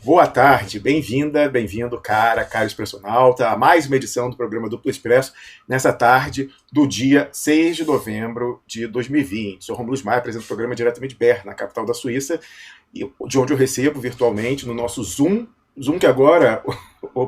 Boa tarde, bem-vinda, bem-vindo, cara expressionalta, a mais uma edição do programa Duplo Expresso, nessa tarde do dia 6 de novembro de 2020. Sou Romulo Maia, apresento o programa diretamente de Bern, na capital da Suíça, de onde eu recebo virtualmente no nosso Zoom que agora,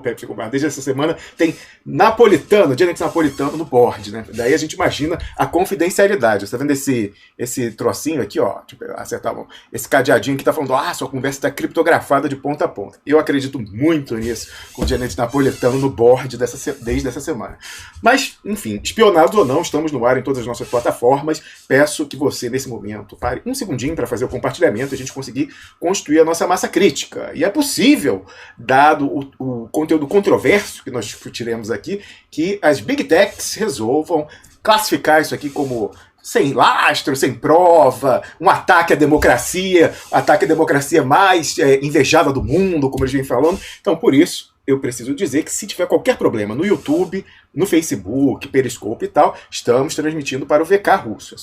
Pepsi, desde essa semana, tem napolitano, dialeto napolitano no board, né? Daí a gente imagina a confidencialidade. Você tá vendo esse trocinho aqui, ó? Tipo, acertar esse cadeadinho que tá falando, sua conversa está criptografada de ponta a ponta. Eu acredito muito nisso, com o dialeto napolitano no board desde essa semana. Mas, enfim, espionados ou não, estamos no ar em todas as nossas plataformas. Peço que você, nesse momento, pare um segundinho para fazer o compartilhamento e a gente conseguir construir a nossa massa crítica. E é possível, dado o conteúdo controverso que nós discutiremos aqui, que as Big Techs resolvam classificar isso aqui como sem lastro, sem prova, um ataque à democracia mais invejada do mundo, como eles vêm falando. Então, por isso, eu preciso dizer que se tiver qualquer problema no YouTube, no Facebook, Periscope e tal, estamos transmitindo para o VK Russo.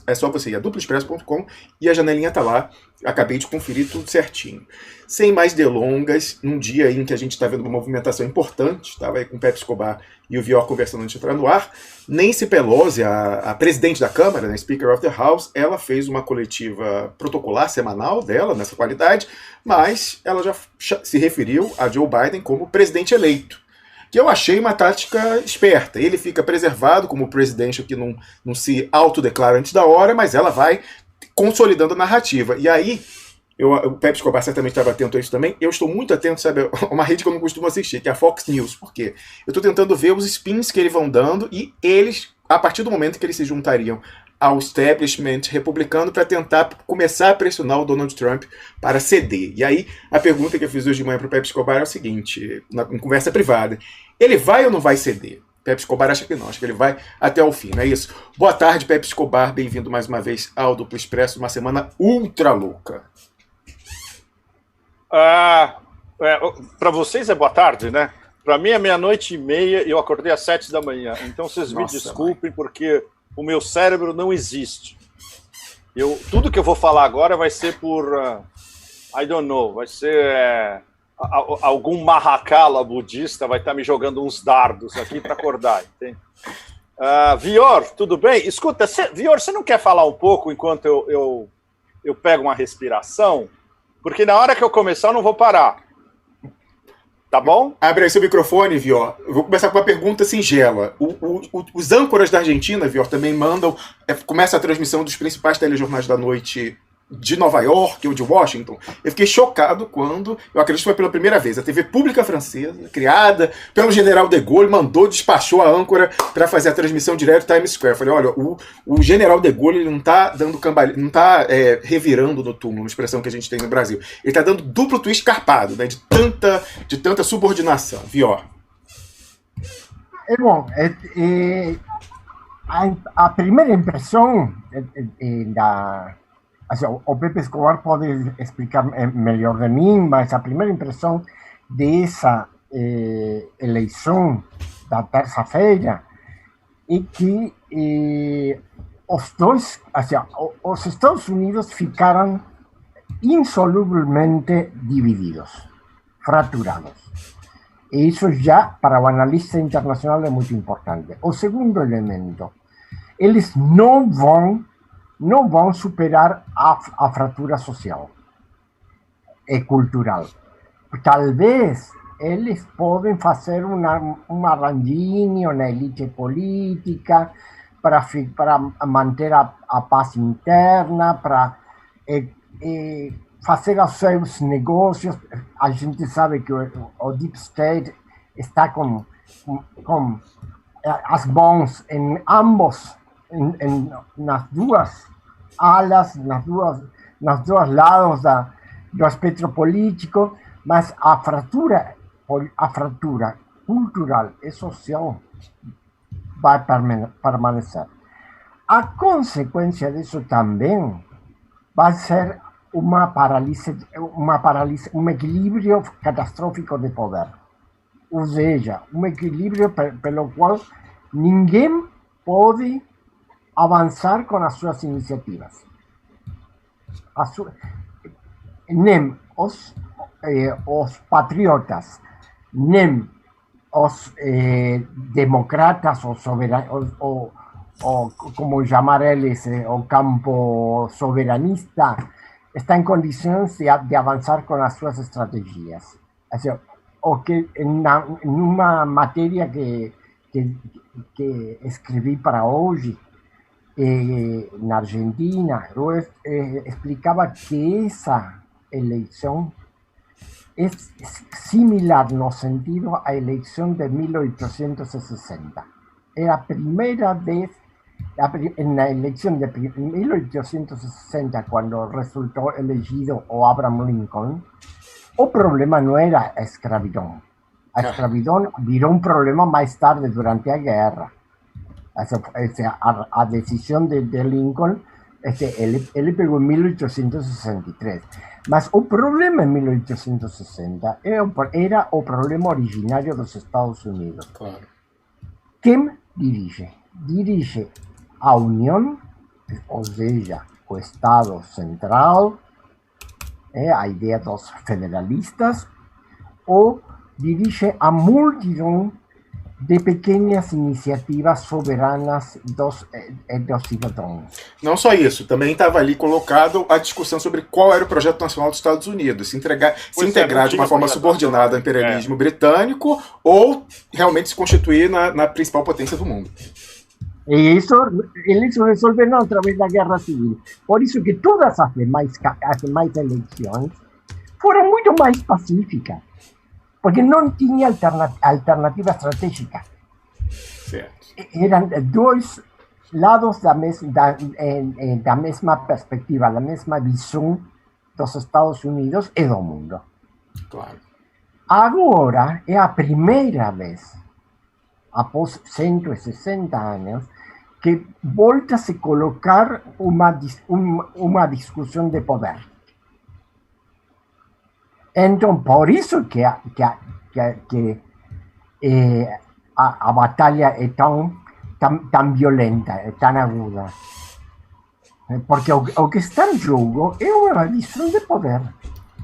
É só você ir a duploexpresso.com e a janelinha tá lá. Acabei de conferir tudo certinho. Sem mais delongas, num dia em que a gente está vendo uma movimentação importante, estava aí com o Pepe Escobar e o Vior conversando antes de entrar no ar, Nancy Pelosi, a presidente da Câmara, né, Speaker of the House, ela fez uma coletiva protocolar semanal dela, nessa qualidade, mas ela já se referiu a Joe Biden como presidente eleito, que eu achei uma tática esperta. Ele fica preservado como presidente que não se autodeclara antes da hora, mas ela vai consolidando a narrativa. E aí, o Pepe Escobar certamente estava atento a isso também. Eu estou muito atento, sabe, a uma rede que eu não costumo assistir, que é a Fox News. Por quê? Eu estou tentando ver os spins que eles vão dando e eles, a partir do momento que eles se juntariam ao establishment republicano para tentar começar a pressionar o Donald Trump para ceder. E aí, a pergunta que eu fiz hoje de manhã para o Pepe Escobar é o seguinte, em conversa privada. Ele vai ou não vai ceder? Pepe Escobar acha que não, acha que ele vai até o fim, não é isso? Boa tarde, Pepe Escobar, bem-vindo mais uma vez ao Duplo Expresso, uma semana ultra louca. Para vocês é boa tarde, né? Para mim é 00:30 e eu acordei às 7 da manhã. Então vocês me desculpem, porque o meu cérebro não existe. Tudo que eu vou falar agora vai ser por... I don't know, vai ser... algum mahakala budista vai estar me jogando uns dardos aqui para acordar, entende? Vior, tudo bem? Escuta, Vior, você não quer falar um pouco enquanto eu pego uma respiração? Porque na hora que eu começar eu não vou parar. Tá bom? Abre aí seu microfone, Vior. Eu vou começar com uma pergunta singela. Os âncoras da Argentina, Vior, também mandam... Começa a transmissão dos principais telejornais da noite de Nova York ou de Washington. Eu fiquei chocado quando, eu acredito que foi pela primeira vez, a TV pública francesa, criada pelo general de Gaulle, despachou a âncora para fazer a transmissão direto do Times Square. Eu falei, olha, o general de Gaulle ele não está dando cambalhota, não está revirando no túmulo, uma expressão que a gente tem no Brasil. Ele está dando duplo twist carpado, né, de tanta subordinação. Vior. Bom, a primeira impressão o Pepe Escobar pode explicar melhor de mim, mas a primeira impressão dessa eleição da terça-feira é que os Estados Unidos ficaram insoluvelmente divididos, fraturados. E isso já, para o analista internacional, é muito importante. O segundo elemento, eles não vão superar a fratura social e cultural. Talvez eles podem fazer um arranjinho na elite política para manter a paz interna, para fazer os seus negócios. A gente sabe que o Deep State está com as mãos em ambos, nas duas alas, nas duas lados do espectro político, mas a fratura cultural e social vai permanecer. A consequência disso também vai ser um equilíbrio catastrófico de poder. Ou seja, um equilíbrio pelo qual ninguém pode avançar com as suas iniciativas. Nem os patriotas, nem os democratas ou soberanos, ou como chamar eles, o campo soberanista, está em condições de avançar com as suas estratégias. Assim, o que numa matéria que escrevi para hoje, na Argentina, eu explicava que essa eleição é similar no sentido à eleição de 1860. Era a primeira vez, na eleição de 1860, quando resultou elegido o Abraham Lincoln, o problema não era a escravidão. A escravidão virou um problema mais tarde, durante a guerra. A decisão de Lincoln, ele pegou em 1863. Mas o problema em 1860 era o problema originário dos Estados Unidos. Claro. Quem dirige? Dirige a União, ou seja, o Estado Central, a ideia dos federalistas, ou dirige a multidão de pequenas iniciativas soberanas dos cidadãos. Não só isso, também estava ali colocado a discussão sobre qual era o projeto nacional dos Estados Unidos, se integrar de uma forma subordinada ao imperialismo britânico ou realmente se constituir na principal potência do mundo. E isso eles resolveram através da Guerra Civil. Por isso que todas as demais eleições foram muito mais pacíficas, porque não tinha alternativa estratégica. Certo. Eram dois lados da mesma perspectiva, da mesma visão dos Estados Unidos e do mundo. Claro. Agora é a primeira vez, após 160 anos, que volta a se colocar uma discussão de poder. Então, por isso que a batalha é tão violenta, é tão aguda. Porque o que está em jogo é uma visão de poder.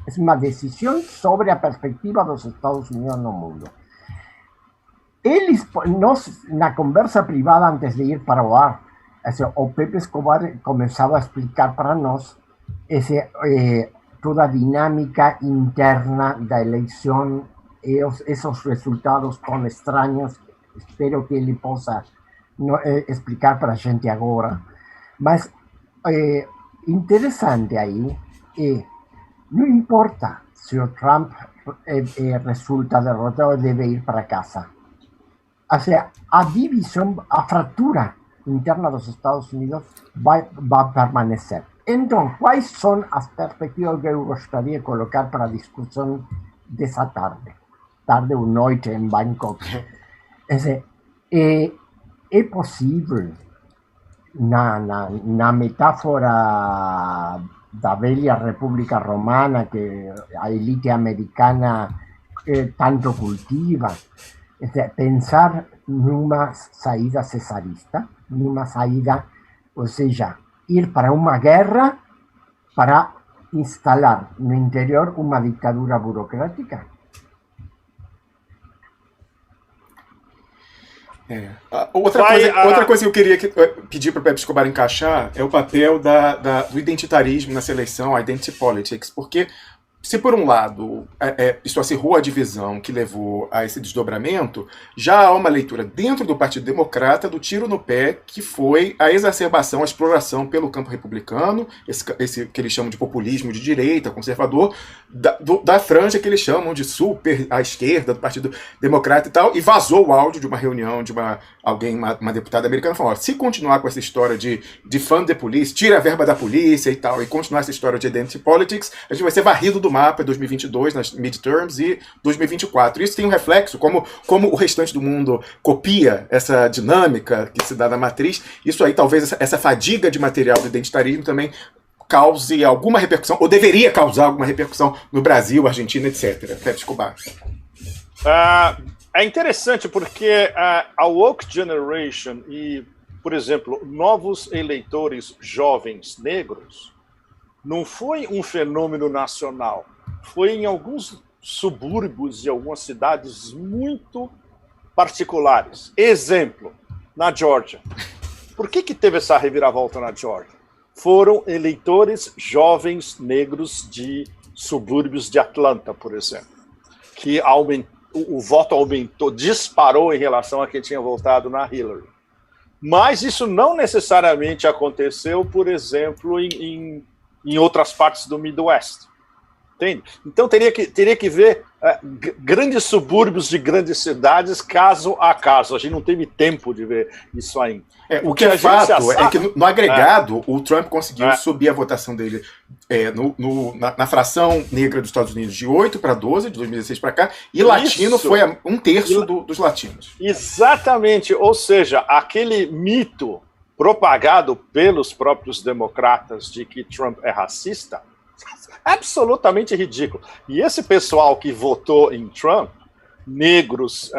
É uma decisão sobre a perspectiva dos Estados Unidos no mundo. Na conversa privada antes de ir para o ar, o Pepe Escobar começava a explicar para nós toda a dinâmica interna da eleição e esses resultados tão estranhos. Espero que ele possa explicar para a gente agora. Mas interessante aí não importa se o Trump resulta derrotado, deve ir para casa. Ou seja, a divisão, a fratura interna dos Estados Unidos vai permanecer. Então, quais são as perspectivas que eu gostaria de colocar para a discussão dessa tarde ou noite em Bangkok? É possível, na metáfora da velha República Romana, que a elite americana tanto cultiva, pensar numa saída cesarista, numa saída, ou seja, ir para uma guerra para instalar no interior uma ditadura burocrática? Outra coisa que eu queria pedir para o Pepe Escobar encaixar é o papel do identitarismo nessa eleição, a identity politics, porque se por um lado isso acirrou a divisão que levou a esse desdobramento, já há uma leitura dentro do Partido Democrata do tiro no pé que foi a exacerbação, a exploração pelo campo republicano, esse que eles chamam de populismo de direita, conservador, da franja que eles chamam de super à esquerda do Partido Democrata e tal, e vazou o áudio de uma reunião de uma deputada americana falando: se continuar com essa história de fund the police, tira a verba da polícia e tal, e continuar essa história de identity politics, a gente vai ser varrido do mapa em 2022, nas midterms, e 2024. Isso tem um reflexo, como o restante do mundo copia essa dinâmica que se dá na matriz, isso aí talvez essa fadiga de material do identitarismo também cause alguma repercussão, ou deveria causar alguma repercussão no Brasil, Argentina, etc. Pepe Escobar. É interessante porque a woke generation e, por exemplo, novos eleitores jovens negros não foi um fenômeno nacional. foi em alguns subúrbios de algumas cidades muito particulares. Exemplo, na Geórgia. Por que teve essa reviravolta na Geórgia? Foram eleitores jovens negros de subúrbios de Atlanta, por exemplo, que o voto aumentou, disparou em relação a quem tinha votado na Hillary. Mas isso não necessariamente aconteceu, por exemplo, em outras partes do Midwest. Entende? Então teria que ver grandes subúrbios de grandes cidades, caso a caso. A gente não teve tempo de ver isso ainda. O que é fato é que no agregado o Trump conseguiu subir a votação dele na fração negra dos Estados Unidos de 8 para 12, de 2016 para cá, e latino foi um terço dos latinos. Exatamente, ou seja, aquele mito propagado pelos próprios democratas de que Trump é racista, absolutamente ridículo. E esse pessoal que votou em Trump, negros,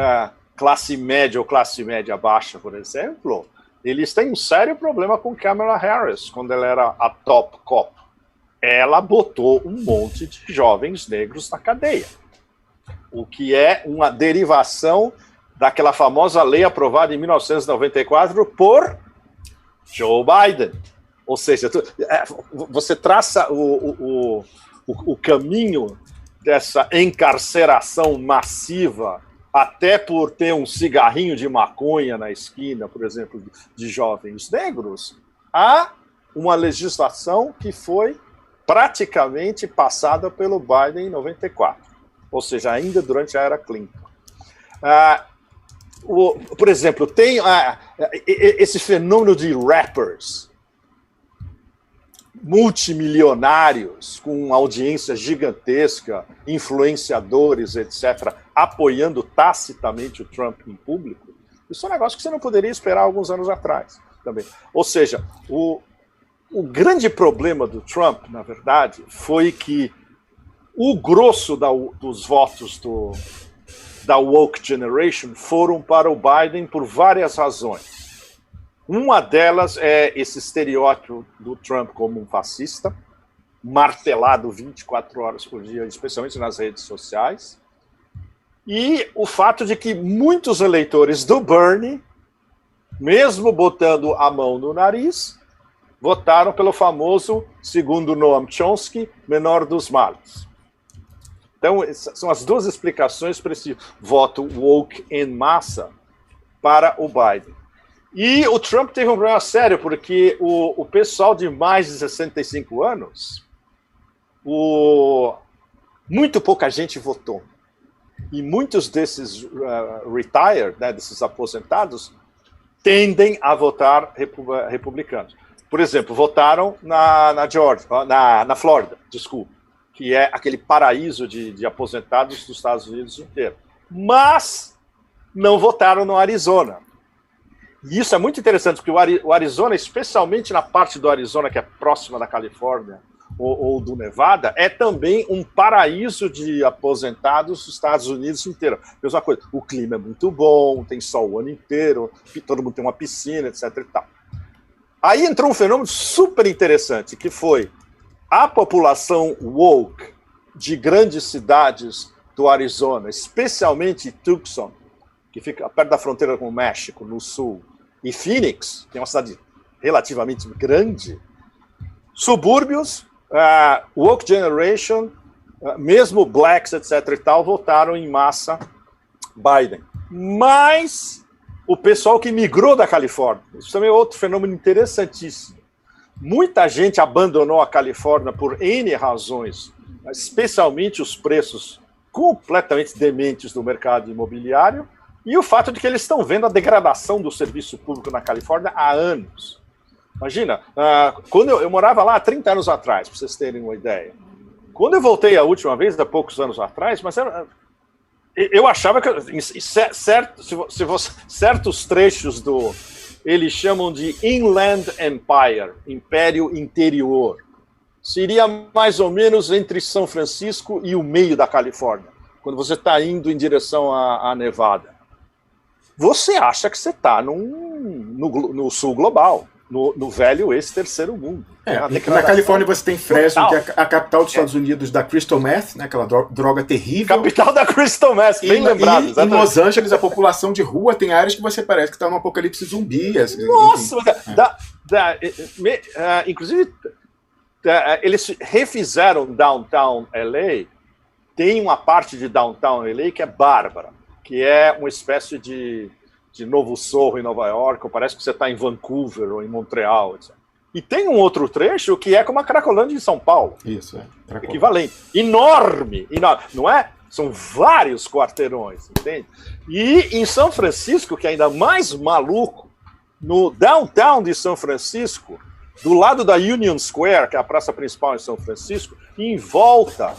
classe média ou classe média baixa, por exemplo, eles têm um sério problema com Kamala Harris, quando ela era a top cop. Ela botou um monte de jovens negros na cadeia, o que é uma derivação daquela famosa lei aprovada em 1994 por Joe Biden. Ou seja, você traça o caminho dessa encarceração massiva, até por ter um cigarrinho de maconha na esquina, por exemplo, de jovens negros, a uma legislação que foi praticamente passada pelo Biden em 94. Ou seja, ainda durante a era Clinton. Por exemplo, tem esse fenômeno de rappers multimilionários, com audiência gigantesca, influenciadores, etc., apoiando tacitamente o Trump em público. Isso é um negócio que você não poderia esperar alguns anos atrás também. Ou seja, o grande problema do Trump, na verdade, foi que o grosso dos votos da woke generation foram para o Biden por várias razões. Uma delas é esse estereótipo do Trump como um fascista, martelado 24 horas por dia, especialmente nas redes sociais, e o fato de que muitos eleitores do Bernie, mesmo botando a mão no nariz, votaram pelo famoso, segundo Noam Chomsky, menor dos males. Então, são as duas explicações para esse voto woke em massa para o Biden. E o Trump teve um problema sério, porque o pessoal de mais de 65 anos, muito pouca gente votou. E muitos desses retired, né, desses aposentados, tendem a votar republicanos. Por exemplo, votaram na Flórida, desculpa, que é aquele paraíso de aposentados dos Estados Unidos inteiro. Mas não votaram no Arizona. E isso é muito interessante, porque o Arizona, especialmente na parte do Arizona que é próxima da Califórnia ou do Nevada, é também um paraíso de aposentados dos Estados Unidos inteiro. Mesma coisa, o clima é muito bom, tem sol o ano inteiro, todo mundo tem uma piscina, etc. e tal. Aí entrou um fenômeno super interessante, que foi a população woke de grandes cidades do Arizona, especialmente Tucson, que fica perto da fronteira com o México, no sul, e Phoenix, que é uma cidade relativamente grande, subúrbios, woke generation, mesmo blacks, etc. e tal, votaram em massa Biden. Mas o pessoal que migrou da Califórnia, isso também é outro fenômeno interessantíssimo. Muita gente abandonou a Califórnia por N razões, especialmente os preços completamente dementes do mercado imobiliário, e o fato de que eles estão vendo a degradação do serviço público na Califórnia há anos. Imagina, quando eu morava lá há 30 anos atrás, para vocês terem uma ideia. Quando eu voltei a última vez, há poucos anos atrás, mas eu achava que certos trechos eles chamam de Inland Empire, Império Interior. Seria mais ou menos entre São Francisco e o meio da Califórnia, quando você está indo em direção à Nevada. Você acha que você está no sul global. no velho ex-terceiro mundo. Na Califórnia você tem Fresno, que é a capital dos Estados Unidos da crystal meth, né, aquela droga terrível. Capital da crystal meth, bem lembrado. E em Los Angeles, a população de rua tem áreas que você parece que está num apocalipse zumbi. Assim, nossa! Inclusive, eles refizeram Downtown LA. Tem uma parte de Downtown LA que é bárbara, que é uma espécie de Novo Sorro em Nova York, ou parece que você está em Vancouver ou em Montreal, etc. E tem um outro trecho que é como a Cracolândia em São Paulo. Isso, equivalente. Enorme, não é? São vários quarteirões, entende? E em São Francisco, que é ainda mais maluco, no downtown de São Francisco, do lado da Union Square, que é a praça principal em São Francisco, em volta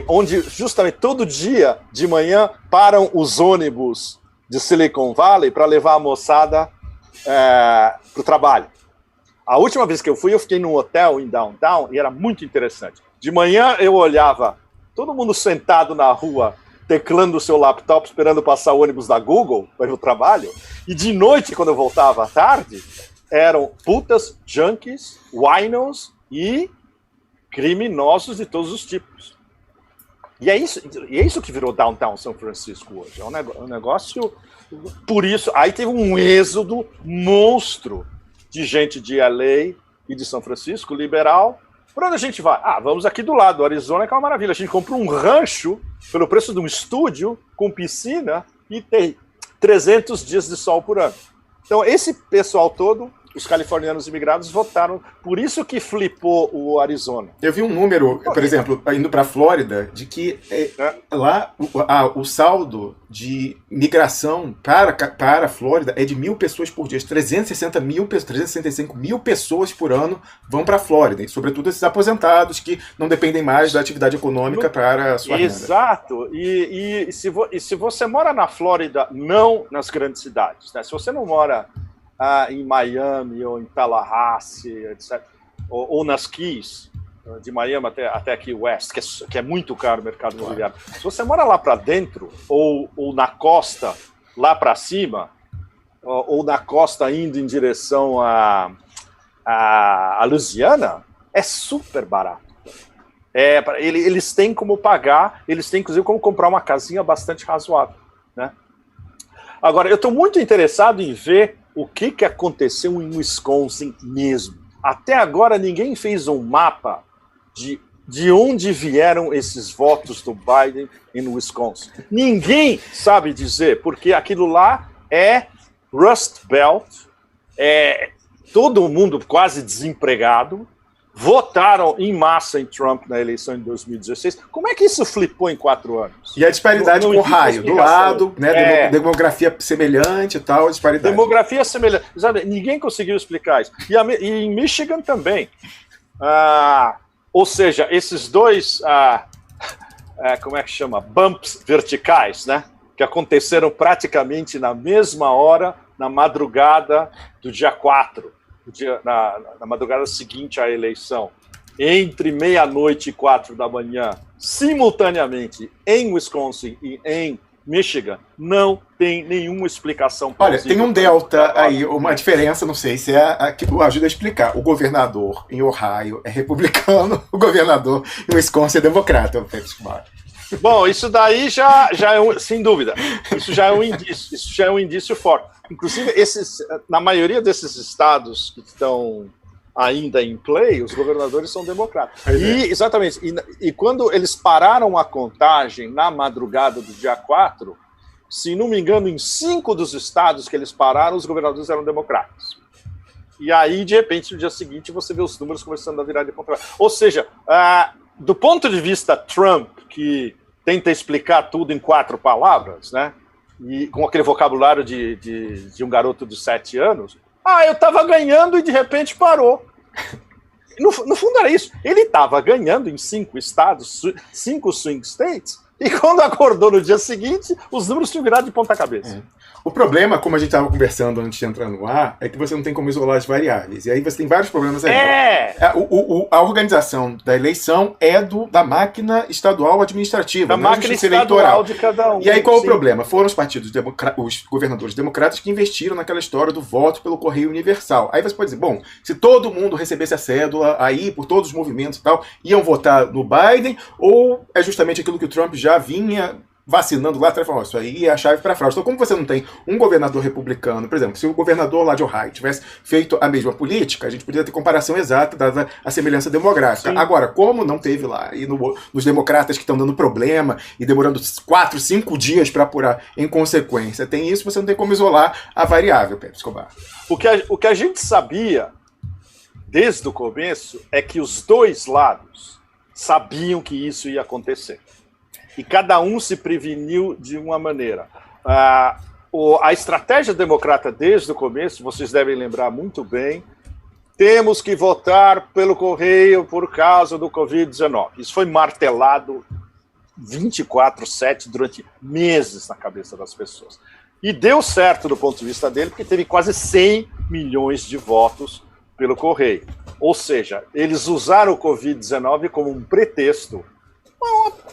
onde justamente todo dia de manhã param os ônibus de Silicon Valley para levar a moçada para o trabalho. A última vez que eu fui, eu fiquei num hotel em downtown e era muito interessante. De manhã eu olhava todo mundo sentado na rua, teclando o seu laptop, esperando passar o ônibus da Google para ir ao trabalho. E de noite, quando eu voltava à tarde, eram putas, junkies, winos e criminosos de todos os tipos. E é isso que virou Downtown São Francisco hoje. É um negócio... Por isso, aí teve um êxodo monstro de gente de LA e de São Francisco, liberal. Para onde a gente vai? Vamos aqui do lado, Arizona, que é uma maravilha. A gente comprou um rancho pelo preço de um estúdio com piscina e tem 300 dias de sol por ano. Então, esse pessoal todo, os californianos imigrados, votaram. Por isso que flipou o Arizona. Eu vi um número, por exemplo, indo para a Flórida, de que lá o saldo de migração para a Flórida é de 1.000 pessoas por dia. 365 mil pessoas por ano vão para a Flórida. E, sobretudo, esses aposentados que não dependem mais da atividade econômica para a sua renda. Exato. E se você mora na Flórida, não nas grandes cidades, né? Se você não mora em Miami ou em Tallahassee, etc., ou nas Keys, de Miami até aqui West, que é muito caro o mercado imobiliário. Se você mora lá para dentro, ou na costa, lá para cima, ou na costa indo em direção a Louisiana, é super barato. Eles têm como pagar, eles têm inclusive como comprar uma casinha bastante razoável, né? Agora, eu estou muito interessado em ver o que aconteceu em Wisconsin mesmo. Até agora, ninguém fez um mapa de onde vieram esses votos do Biden em Wisconsin. Ninguém sabe dizer, porque aquilo lá é Rust Belt, todo mundo quase desempregado, votaram em massa em Trump na eleição de 2016. Como é que isso flipou em 4 anos? E a disparidade com o raio, do lado, né, demografia semelhante e tal, disparidade. Demografia semelhante. Sabe, ninguém conseguiu explicar isso. E em Michigan também. Ou seja, esses dois, como é que chama? Bumps verticais, né? Que aconteceram praticamente na mesma hora, na madrugada do dia 4. Na madrugada seguinte à eleição, entre meia-noite e 4 da manhã, simultaneamente em Wisconsin e em Michigan, não tem nenhuma explicação plausível. Olha, tem um delta aí, uma diferença, não sei se que ajuda a explicar. O governador em Ohio é republicano, o governador em Wisconsin é democrata. Bom, isso daí já é sem dúvida. Isso já é um indício forte. Inclusive, na maioria desses estados que estão ainda em play, os governadores são democratas. Exatamente. E quando eles pararam a contagem na madrugada do dia 4, se não me engano, em 5 dos estados que eles pararam, os governadores eram democratas. E aí, de repente, no dia seguinte, você vê os números começando a virar de contrário. Ou seja, do ponto de vista Trump, que tenta explicar tudo em 4 palavras, né? E com aquele vocabulário de um garoto de 7 anos, eu estava ganhando e de repente parou. No fundo era isso. Ele estava ganhando em 5 estados, 5 swing states, E quando acordou no dia seguinte, os números tinham virado de ponta cabeça. O problema, como a gente estava conversando antes de entrar no ar, é que você não tem como isolar as variáveis. E aí você tem vários problemas aí. A organização da eleição é da máquina estadual administrativa, da máquina estadual de cada um. E aí qual o problema? Foram os partidos, os governadores democratas que investiram naquela história do voto pelo correio universal. Aí você pode dizer, bom, se todo mundo recebesse a cédula, aí por todos os movimentos e tal, iam votar no Biden, ou é justamente aquilo que o Trump já vinha vacinando lá atrás, falando, isso aí é a chave para fraude. Então, como você não tem um governador republicano, por exemplo, se o governador lá de Ohio tivesse feito a mesma política, a gente poderia ter comparação exata, dada a semelhança demográfica. Sim. Agora, como não teve lá, e nos democratas que estão dando problema e demorando 4, 5 dias para apurar em consequência, tem isso, você não tem como isolar a variável, Pepe Escobar. O que a gente sabia desde o começo é que os dois lados sabiam que isso ia acontecer. E cada um se preveniu de uma maneira. A estratégia democrata desde o começo, vocês devem lembrar muito bem, temos que votar pelo correio por causa do Covid-19. Isso foi martelado 24/7 durante meses na cabeça das pessoas. E deu certo do ponto de vista dele, porque teve quase 100 milhões de votos pelo correio. Ou seja, eles usaram o Covid-19 como um pretexto,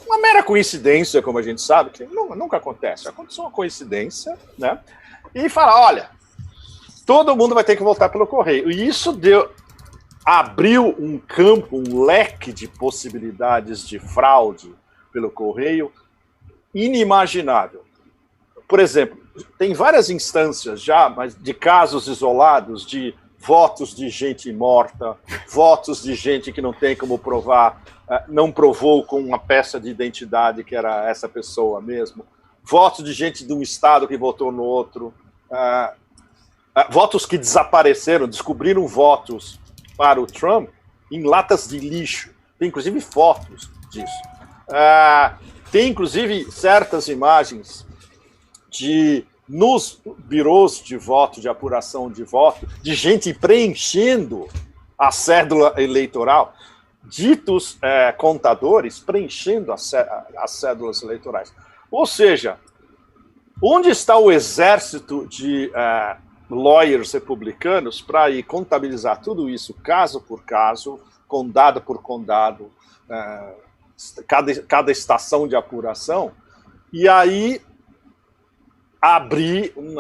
uma mera coincidência, como a gente sabe, que nunca acontece. Aconteceu uma coincidência, né? E fala, olha, todo mundo vai ter que voltar pelo correio. E isso abriu um campo, um leque de possibilidades de fraude pelo correio inimaginável. Por exemplo, tem várias instâncias já, mas de casos isolados de votos de gente morta, votos de gente que não tem como provar, não provou com uma peça de identidade que era essa pessoa mesmo, votos de gente de um estado que votou no outro, votos que desapareceram, descobriram votos para o Trump em latas de lixo. Tem inclusive fotos disso. Tem inclusive certas imagens nos birôs de voto, de apuração de voto, de gente preenchendo a cédula eleitoral, ditos contadores preenchendo as cédulas eleitorais. Ou seja, onde está o exército de lawyers republicanos para ir contabilizar tudo isso caso por caso, condado por condado, cada estação de apuração, e aí abrir um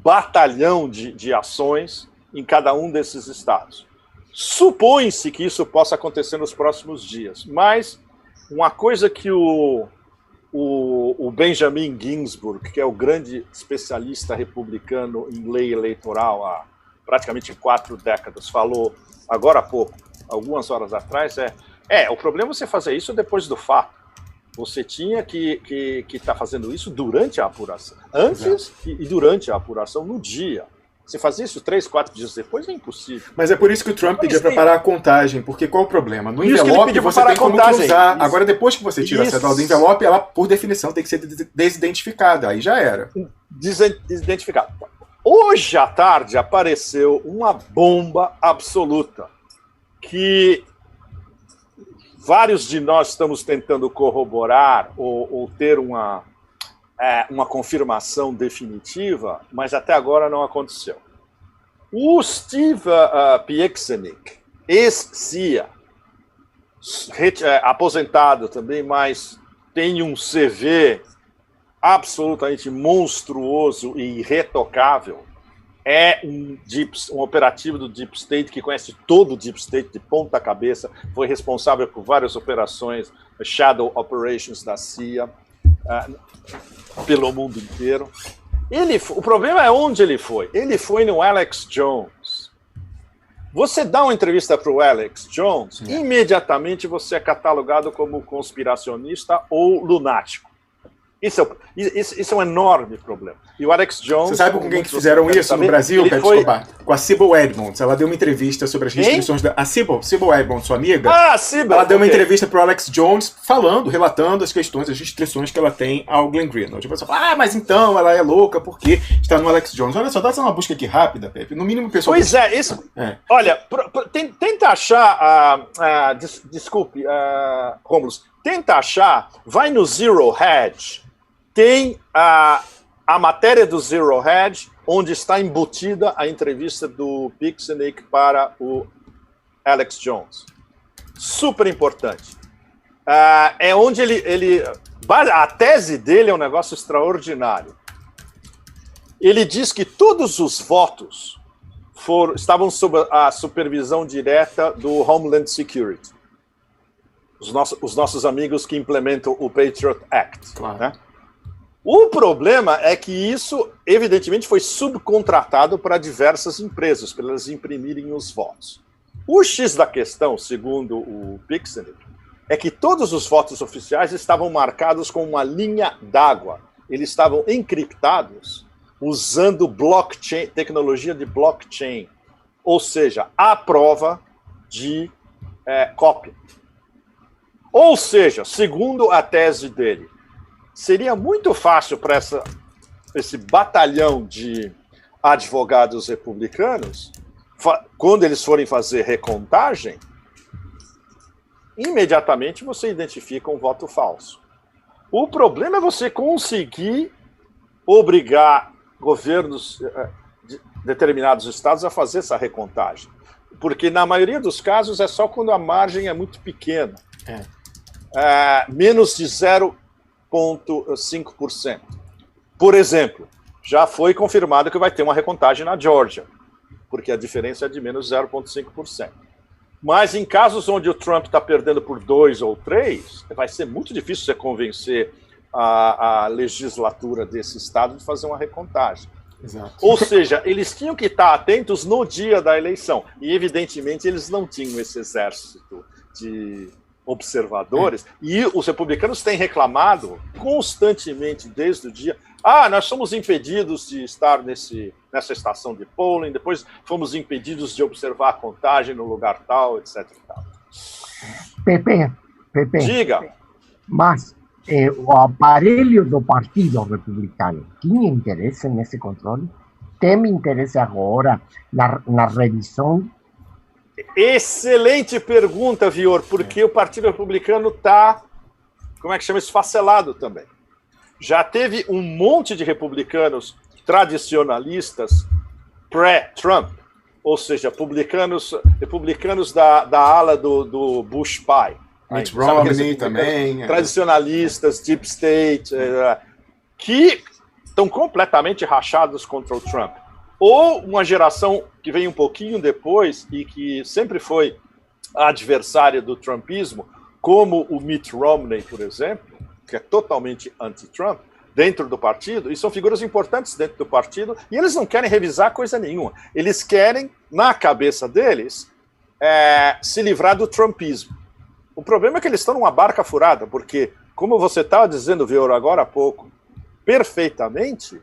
batalhão de ações em cada um desses estados. Supõe-se que isso possa acontecer nos próximos dias, mas uma coisa que o Benjamin Ginsburg, que é o grande especialista republicano em lei eleitoral há praticamente 4 décadas, falou agora há pouco, algumas horas atrás, o problema é você fazer isso depois do fato. Você tinha que estar fazendo isso durante a apuração. Antes e durante a apuração, no dia. Você fazer isso 3, 4 dias depois é impossível. Mas é por isso que o Trump pedia para parar a contagem, porque qual o problema? No envelope você tem como cruzar. Agora, depois que você tira a cédula do envelope, ela, por definição, tem que ser desidentificada. Aí já era. Desidentificada. Hoje à tarde apareceu uma bomba absoluta que vários de nós estamos tentando corroborar ou ter uma confirmação definitiva, mas até agora não aconteceu. O Steve Pieczenik, ex-CIA, aposentado também, mas tem um CV absolutamente monstruoso e irretocável, é um operativo do Deep State que conhece todo o Deep State de ponta cabeça, foi responsável por várias operações, Shadow Operations da CIA, pelo mundo inteiro. O problema é onde ele foi. Ele foi no Alex Jones. Você dá uma entrevista para o Alex Jones, imediatamente você é catalogado como conspiracionista ou lunático. Isso é um enorme problema. E o Alex Jones... Você sabe com quem que fizeram isso no Brasil, Pepe Escobar? Com a Sybil Edmonds. Ela deu uma entrevista sobre as restrições da... A Sybil Edmonds, sua amiga, ela deu uma entrevista para o Alex Jones relatando as questões, as restrições que ela tem ao Glenn Greenwald. Você fala, mas então ela é louca porque está no Alex Jones. Olha só, dá uma busca aqui rápida, Pepe. No mínimo, pessoal... Pois é, isso... Olha, tenta achar, desculpe, Rômulo, tenta achar, vai no Zero Hedge, tem a matéria do Zero Hedge, onde está embutida a entrevista do Pixenick para o Alex Jones. Super importante. É onde a tese dele é um negócio extraordinário. Ele diz que todos os votos estavam sob a supervisão direta do Homeland Security. Os nossos amigos que implementam o Patriot Act. Claro. Né? O problema é que isso, evidentemente, foi subcontratado para diversas empresas, para elas imprimirem os votos. O X da questão, segundo o Pixenick, é que todos os votos oficiais estavam marcados com uma linha d'água. Eles estavam encriptados usando blockchain, tecnologia de blockchain, ou seja, a prova de cópia. Ou seja, segundo a tese dele, seria muito fácil para esse batalhão de advogados republicanos, quando eles forem fazer recontagem, imediatamente você identifica um voto falso. O problema é você conseguir obrigar governos de determinados estados a fazer essa recontagem. Porque, na maioria dos casos, é só quando a margem é muito pequena. Menos de 0,5%. Por exemplo, já foi confirmado que vai ter uma recontagem na Geórgia, porque a diferença é de menos 0,5%. Mas em casos onde o Trump está perdendo por 2 ou 3, vai ser muito difícil você convencer a legislatura desse estado de fazer uma recontagem. Exato. Ou seja, eles tinham que estar atentos no dia da eleição. E, evidentemente, eles não tinham esse exército de observadores. E os republicanos têm reclamado constantemente desde o dia. Nós somos impedidos de estar nessa estação de polling, depois fomos impedidos de observar a contagem no lugar tal, etc. Pepe, diga. Mas o aparelho do Partido Republicano tinha interesse nesse controle? Tem interesse agora na revisão? Excelente pergunta, Vior, porque o Partido Republicano está, esfacelado também. Já teve um monte de republicanos tradicionalistas pré-Trump, ou seja, republicanos da ala do Bush pai. Mitt Romney também. Tradicionalistas, Deep State, que estão completamente rachados contra o Trump. Ou uma geração que vem um pouquinho depois e que sempre foi adversária do trumpismo, como o Mitt Romney, por exemplo, que é totalmente anti-Trump, dentro do partido, e são figuras importantes dentro do partido, e eles não querem revisar coisa nenhuma. Eles querem, na cabeça deles, se livrar do trumpismo. O problema é que eles estão numa barca furada, porque, como você estava dizendo, Vior, agora há pouco, perfeitamente,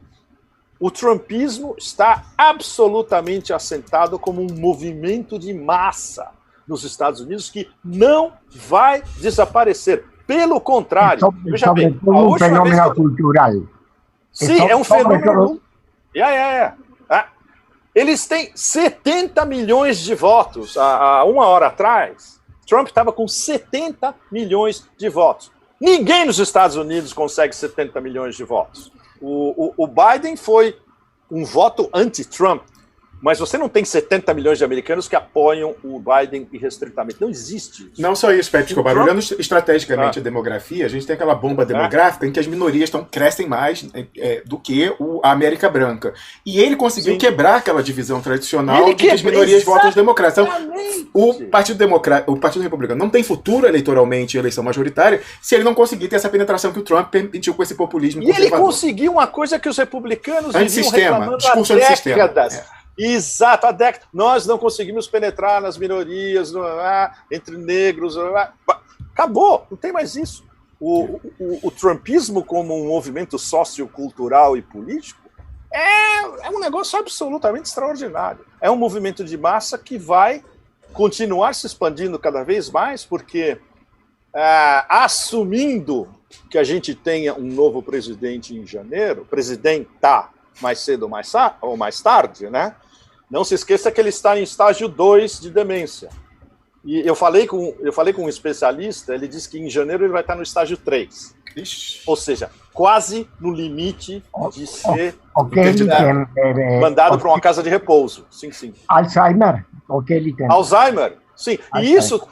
o trumpismo está absolutamente assentado como um movimento de massa nos Estados Unidos que não vai desaparecer. Pelo contrário, veja bem, um fenômeno cultural. Sim, é um fenômeno. Eles têm 70 milhões de votos. Há uma hora atrás, Trump estava com 70 milhões de votos. Ninguém nos Estados Unidos consegue 70 milhões de votos. O Biden foi um voto anti-Trump, mas você não tem 70 milhões de americanos que apoiam o Biden irrestritamente. Não existe isso. Não só isso, Pepe Escobar. Olhando estrategicamente a demografia, a gente tem aquela bomba demográfica em que as minorias crescem mais do que a América branca. E ele conseguiu quebrar aquela divisão tradicional de que as minorias votam os democratas. Então, o Partido Republicano não tem futuro eleitoralmente em eleição majoritária se ele não conseguir ter essa penetração que o Trump permitiu com esse populismo conservador. E ele conseguiu uma coisa que os republicanos viviam reclamando discurso há décadas. Exato, há décadas. Nós não conseguimos penetrar nas minorias, entre negros. Acabou, não tem mais isso. O trumpismo como um movimento sociocultural e político é um negócio absolutamente extraordinário. É um movimento de massa que vai continuar se expandindo cada vez mais, porque assumindo que a gente tenha um novo presidente em janeiro, presidenta mais cedo ou mais tarde, né? Não se esqueça que ele está em estágio 2 de demência. E eu falei com um especialista, ele disse que em janeiro ele vai estar no estágio 3. Ixi. Ou seja, quase no limite de ser mandado para uma casa de repouso. Sim, sim. Alzheimer? O que ele tem? Alzheimer, sim. E isso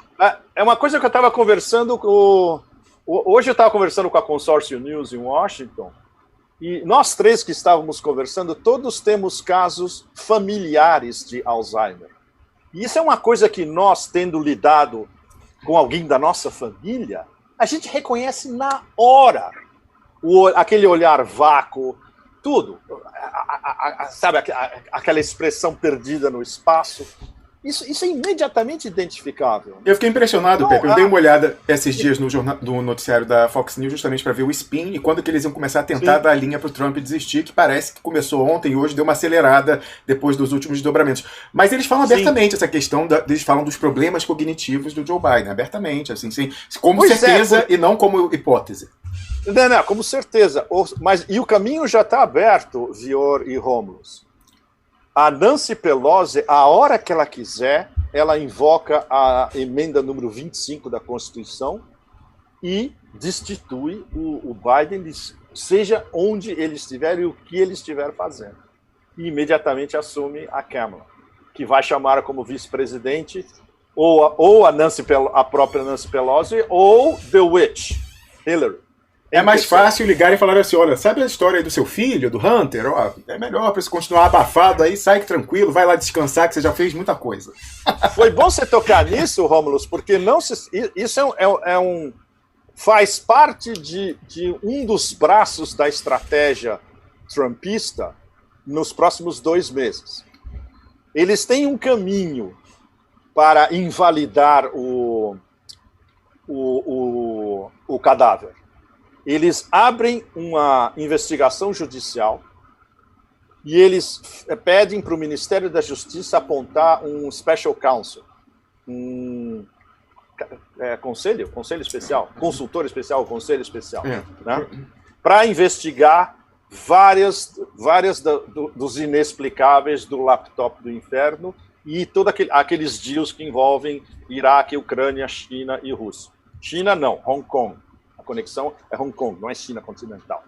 é uma coisa que eu estava conversando com... Hoje eu estava conversando com a Consórcio News em Washington, e nós três que estávamos conversando, todos temos casos familiares de Alzheimer. E isso é uma coisa que nós, tendo lidado com alguém da nossa família, a gente reconhece na hora. Aquele olhar vácuo, tudo. Sabe, aquela expressão perdida no espaço. Isso é imediatamente identificável. Eu fiquei impressionado, Pepe. Eu dei uma olhada esses dias no noticiário da Fox News justamente para ver o spin e quando que eles iam começar a tentar dar a linha para o Trump desistir, que parece que começou ontem e hoje deu uma acelerada depois dos últimos desdobramentos. Mas eles falam abertamente essa questão, eles falam dos problemas cognitivos do Joe Biden, abertamente, assim, como certeza e não como hipótese. Não, como certeza. E o caminho já está aberto, Vior e Romulus. A Nancy Pelosi, a hora que ela quiser, ela invoca a emenda número 25 da Constituição e destitui o Biden, seja onde ele estiver e o que ele estiver fazendo. E imediatamente assume a Kamala, que vai chamar como vice-presidente ou a própria Nancy Pelosi ou The Witch, Hillary. É mais fácil ligar e falar assim, olha, sabe a história aí do seu filho, do Hunter? Ó, é melhor para você continuar abafado aí, sai tranquilo, vai lá descansar que você já fez muita coisa. Foi bom você tocar nisso, Romulus, porque isso faz parte de um dos braços da estratégia trumpista nos próximos 2 meses. Eles têm um caminho para invalidar o cadáver. Eles abrem uma investigação judicial e eles pedem para o Ministério da Justiça apontar um special counsel, conselho especial, consultor especial, conselho especial, né? Para investigar várias dos inexplicáveis do laptop do inferno e todos aqueles deals que envolvem Iraque, Ucrânia, China e Rússia. China não, Hong Kong. A conexão é Hong Kong, não é China continental.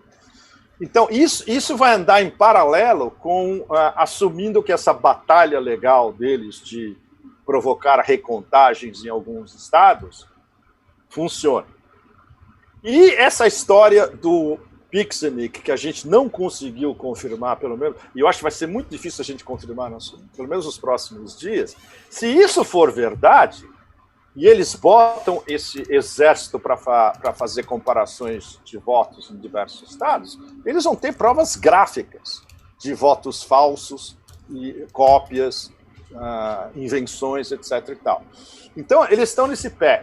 Então, isso vai andar em paralelo com assumindo que essa batalha legal deles de provocar recontagens em alguns estados funciona. E essa história do Pixenic, que a gente não conseguiu confirmar, pelo menos, e eu acho que vai ser muito difícil a gente confirmar, pelo menos nos próximos dias, se isso for verdade, e eles botam esse exército para fazer comparações de votos em diversos estados, eles vão ter provas gráficas de votos falsos, e cópias, invenções, etc. e tal. Então, eles estão nesse pé.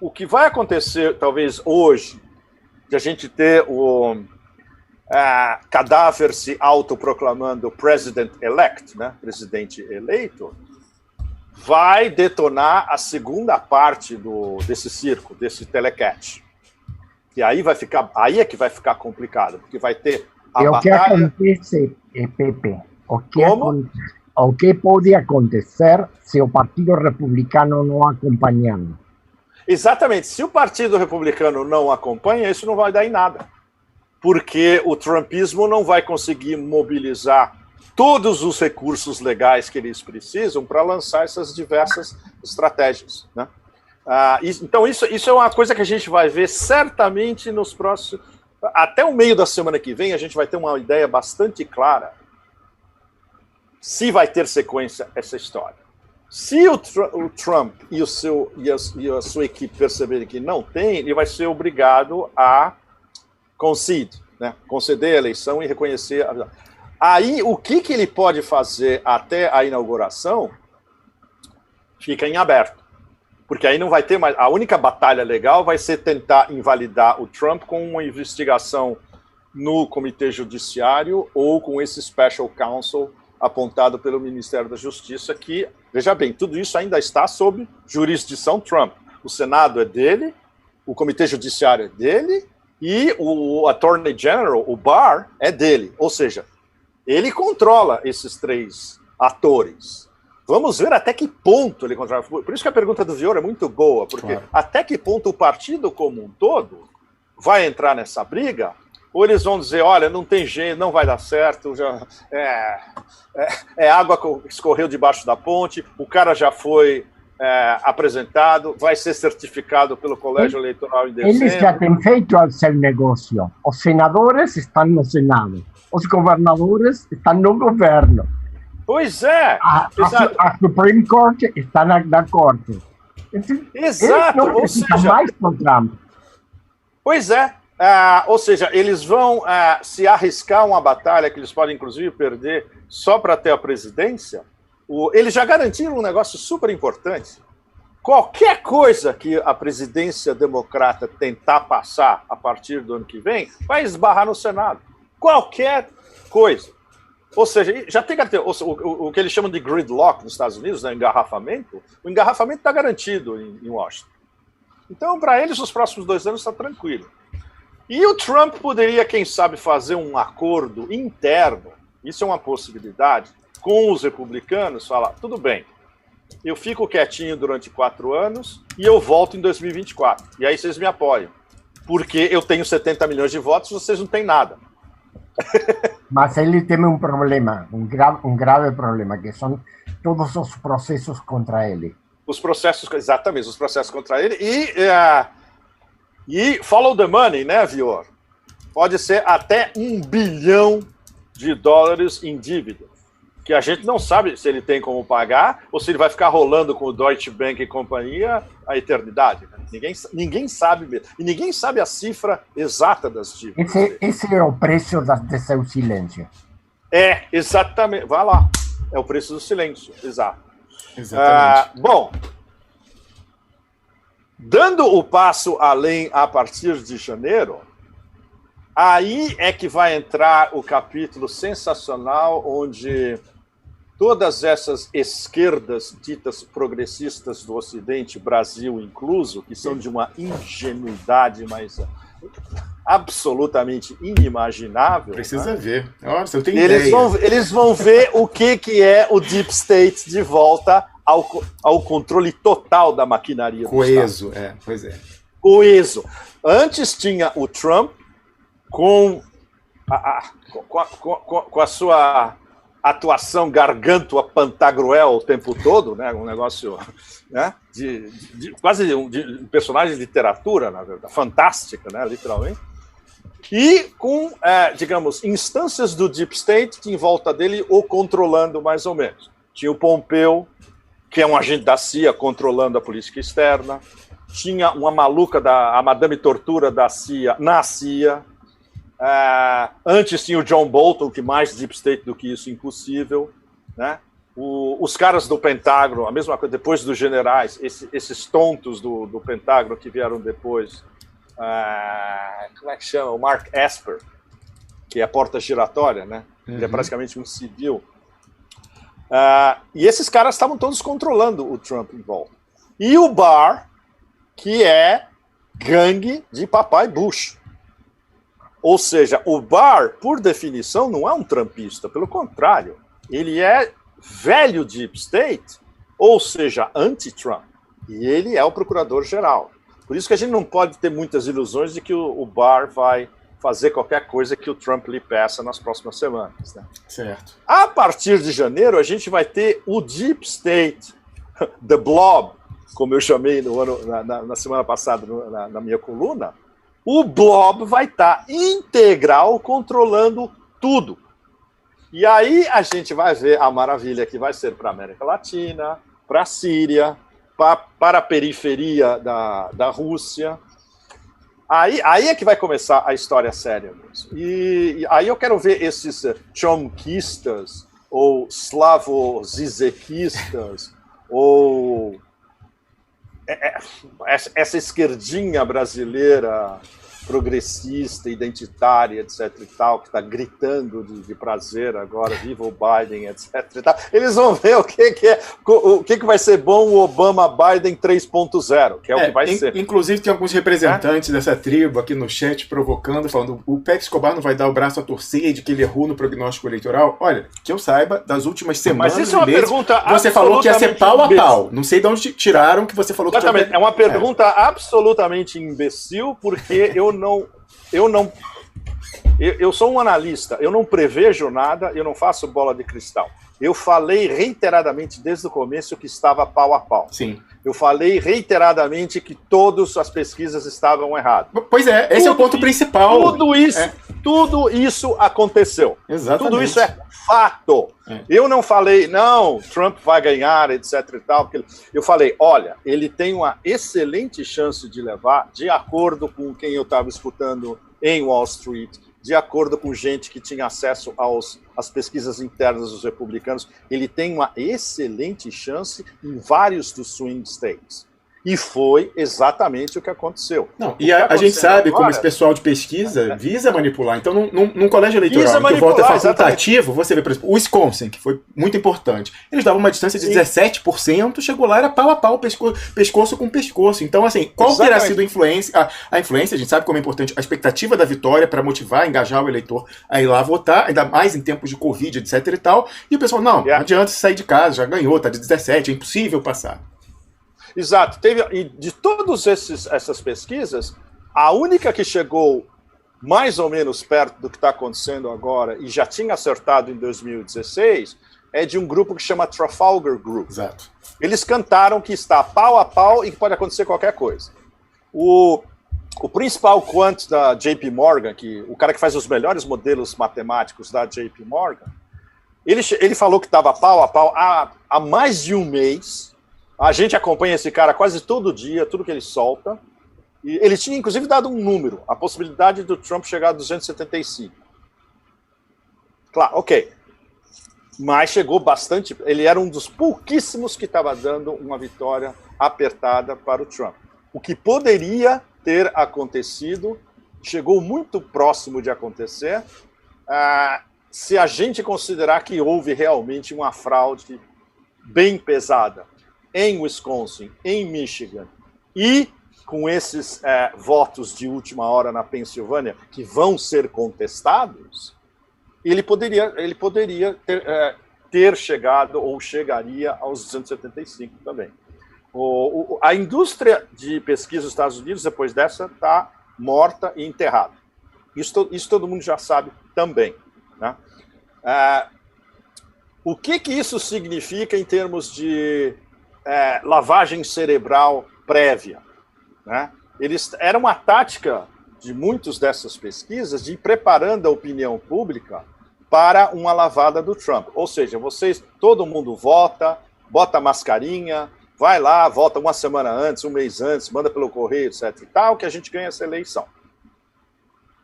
O que vai acontecer, talvez hoje, de a gente ter o cadáver se autoproclamando president-elect, né, presidente eleito, vai detonar a segunda parte desse circo, desse telecatch. E aí é que vai ficar complicado, porque vai ter a batalha... O que acontece, Pepe? O que pode acontecer se o Partido Republicano não acompanhar? Exatamente. Se o Partido Republicano não acompanha, isso não vai dar em nada. Porque o trumpismo não vai conseguir mobilizar todos os recursos legais que eles precisam para lançar essas diversas estratégias, né? Então, isso é uma coisa que a gente vai ver certamente nos próximos... Até o meio da semana que vem, a gente vai ter uma ideia bastante clara se vai ter sequência essa história. Se o Trump e a sua equipe perceberem que não tem, ele vai ser obrigado a conceder a eleição e reconhecer a... Aí, o que ele pode fazer até a inauguração fica em aberto. Porque aí não vai ter mais... A única batalha legal vai ser tentar invalidar o Trump com uma investigação no Comitê Judiciário ou com esse Special Counsel apontado pelo Ministério da Justiça, que, veja bem, tudo isso ainda está sob jurisdição Trump. O Senado é dele, o Comitê Judiciário é dele e o Attorney General, o Barr, é dele. Ou seja, ele controla esses três atores. Vamos ver até que ponto ele controla. Por isso que a pergunta do Vior é muito boa, porque até que ponto o partido como um todo vai entrar nessa briga, ou eles vão dizer, olha, não tem jeito, não vai dar certo, já água que escorreu debaixo da ponte, o cara já foi apresentado, vai ser certificado pelo colégio eleitoral em dezembro. Eles já têm feito o seu negócio. Os senadores estão no Senado, os governadores estão no governo. Pois é. A Supreme Court está na corte. Exato. Não precisa mais pro Trump. Pois é. Ou seja, eles vão se arriscar uma batalha que eles podem, inclusive, perder só para ter a presidência. Eles já garantiram um negócio super importante. Qualquer coisa que a presidência democrata tentar passar a partir do ano que vem, vai esbarrar no Senado. Qualquer coisa. Ou seja, já tem o que eles chamam de gridlock nos Estados Unidos, né, engarrafamento. O engarrafamento está garantido em Washington. Então, para eles, os próximos 2 anos está tranquilo. E o Trump poderia, quem sabe, fazer um acordo interno, isso é uma possibilidade, com os republicanos, falar, tudo bem, eu fico quietinho durante 4 anos e eu volto em 2024. E aí vocês me apoiam. Porque eu tenho 70 milhões de votos, vocês não têm nada. Mas ele tem um problema, um grave problema, que são todos os processos contra ele. Os processos, exatamente, os processos contra ele. E follow the money, né, Vior? Pode ser até $1 bilhão em dívida. Que a gente não sabe se ele tem como pagar ou se ele vai ficar rolando com o Deutsche Bank e companhia a eternidade. Né? Ninguém sabe mesmo. E ninguém sabe a cifra exata das dívidas. Esse é o preço de seu silêncio. Exatamente. Vai lá. É o preço do silêncio. Exato. Exatamente. Bom, dando o passo além a partir de janeiro, aí é que vai entrar o capítulo sensacional onde todas essas esquerdas ditas progressistas do Ocidente, Brasil incluso, que são de uma ingenuidade, mas absolutamente inimaginável. Precisa né? ver. Nossa, eu tenho ideia. Eles vão ver o que é o Deep State de volta ao controle total da maquinaria do Coeso, Estado. pois é. Coeso. Antes tinha o Trump com a sua atuação gargantua pantagruel o tempo todo, né? Um negócio, né? Quase de personagem de literatura, na verdade, fantástica, né? Literalmente. E com, digamos, instâncias do Deep State que em volta dele o controlando mais ou menos. Tinha o Pompeu, que é um agente da CIA controlando a política externa. Tinha uma maluca, a Madame Tortura da CIA, na CIA. Antes tinha o John Bolton, que mais Deep State do que isso, impossível. Né? Os caras do Pentágono, a mesma coisa, depois dos generais, esses tontos do Pentágono que vieram depois. Como é que chama? O Mark Esper, que é a porta giratória, né? Ele é praticamente um civil. E esses caras estavam todos controlando o Trump em volta. E o Barr, que é gangue de papai Bush. Ou seja, o Barr, por definição, não é um trumpista, pelo contrário, ele é velho Deep State, ou seja, anti-Trump. E ele é o procurador-geral. Por isso que a gente não pode ter muitas ilusões de que o Barr vai fazer qualquer coisa que o Trump lhe peça nas próximas semanas. Né? Certo. A partir de janeiro, a gente vai ter o Deep State, The Blob, como eu chamei na semana passada na minha coluna. O Blob vai estar integral controlando tudo. E aí a gente vai ver a maravilha que vai ser para a América Latina, para a Síria, para a periferia da Rússia. Aí é que vai começar a história séria mesmo. E aí eu quero ver esses chomkistas, ou slavozizekistas, ou essa esquerdinha brasileira progressista, identitária, etc. e tal, que está gritando de prazer agora, viva o Biden, etc. e tal, eles vão ver o que vai ser bom o Obama-Biden 3.0, que é o que vai ser. Inclusive, tem alguns representantes dessa tribo aqui no chat provocando, falando o Pepe Escobar não vai dar o braço a torcer de que ele errou no prognóstico eleitoral. Olha, que eu saiba, das últimas semanas. Mas isso é uma pergunta. Você falou que ia ser pau a pau. Não sei de onde tiraram que você falou que exatamente. É uma pergunta absolutamente imbecil, porque eu sou um analista, eu não prevejo nada, eu não faço bola de cristal. Eu falei reiteradamente desde o começo que estava pau a pau. Sim. Eu falei reiteradamente que todas as pesquisas estavam erradas. Pois é, esse é o ponto principal. Tudo isso aconteceu. Exatamente. Tudo isso é fato. Eu não falei, não, Trump vai ganhar, etc. e tal. Eu falei, olha, ele tem uma excelente chance de levar, de acordo com quem eu estava escutando em Wall Street, de acordo com gente que tinha acesso às pesquisas internas dos republicanos, ele tem uma excelente chance em vários dos swing states. E foi exatamente o que aconteceu. Não, e a gente sabe como esse pessoal de pesquisa visa manipular. Então, num colégio eleitoral que o voto é facultativo, você vê, por exemplo, o Wisconsin, que foi muito importante. Eles davam uma distância de 17%, chegou lá, era pau a pau, pescoço com pescoço. Então, assim, qual terá sido a influência? A influência, a gente sabe como é importante a expectativa da vitória para motivar, engajar o eleitor a ir lá votar, ainda mais em tempos de Covid, etc e tal. E o pessoal, não adianta sair de casa, já ganhou, tá de 17, é impossível passar. Exato. E de todas essas pesquisas, a única que chegou mais ou menos perto do que está acontecendo agora e já tinha acertado em 2016 é de um grupo que chama Trafalgar Group. Exato. Eles cantaram que está pau a pau e que pode acontecer qualquer coisa. O principal quant da JP Morgan, o cara que faz os melhores modelos matemáticos da JP Morgan, ele falou que estava pau a pau há mais de um mês. A gente acompanha esse cara quase todo dia, tudo que ele solta. E ele tinha, inclusive, dado um número, a possibilidade do Trump chegar a 275. Claro, ok. Mas chegou bastante. Ele era um dos pouquíssimos que estava dando uma vitória apertada para o Trump. O que poderia ter acontecido, chegou muito próximo de acontecer, se a gente considerar que houve realmente uma fraude bem pesada em Wisconsin, em Michigan, e com esses votos de última hora na Pensilvânia, que vão ser contestados, ele poderia ter chegado ou chegaria aos 275 também. A indústria de pesquisa dos Estados Unidos, depois dessa, está morta e enterrada. Isso todo mundo já sabe também. Né? O que isso significa em termos de lavagem cerebral prévia? Né? Era uma tática de muitas dessas pesquisas de ir preparando a opinião pública para uma lavada do Trump. Ou seja, todo mundo vota, bota mascarinha, vai lá, vota uma semana antes, um mês antes, manda pelo correio, etc. e tal, que a gente ganha essa eleição.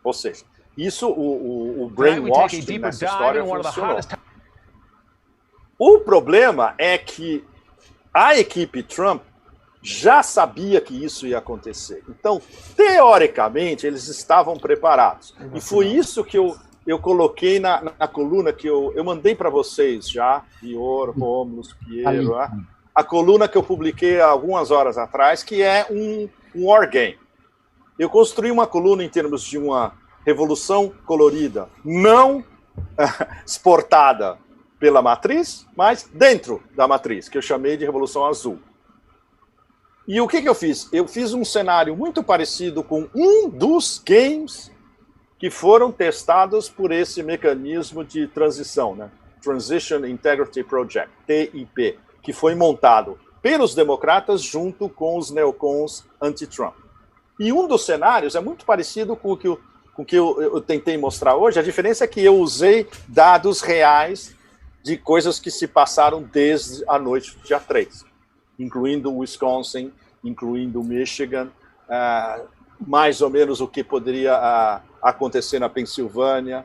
Ou seja, isso, o brainwashing nessa história funcionou. O problema é que a equipe Trump já sabia que isso ia acontecer. Então, teoricamente, eles estavam preparados. E foi isso que eu coloquei na coluna que eu mandei para vocês já, Pior, Rômulo, Piero, a coluna que eu publiquei há algumas horas atrás, que é um wargame. Eu construí uma coluna em termos de uma revolução colorida, não exportada pela matriz, mas dentro da matriz, que eu chamei de Revolução Azul. E o que eu fiz? Eu fiz um cenário muito parecido com um dos games que foram testados por esse mecanismo de transição, né? Transition Integrity Project, TIP, que foi montado pelos democratas junto com os neocons anti-Trump. E um dos cenários é muito parecido com o que eu tentei mostrar hoje. A diferença é que eu usei dados reais de coisas que se passaram desde a noite do dia 3, incluindo o Wisconsin, incluindo o Michigan, mais ou menos o que poderia acontecer na Pensilvânia.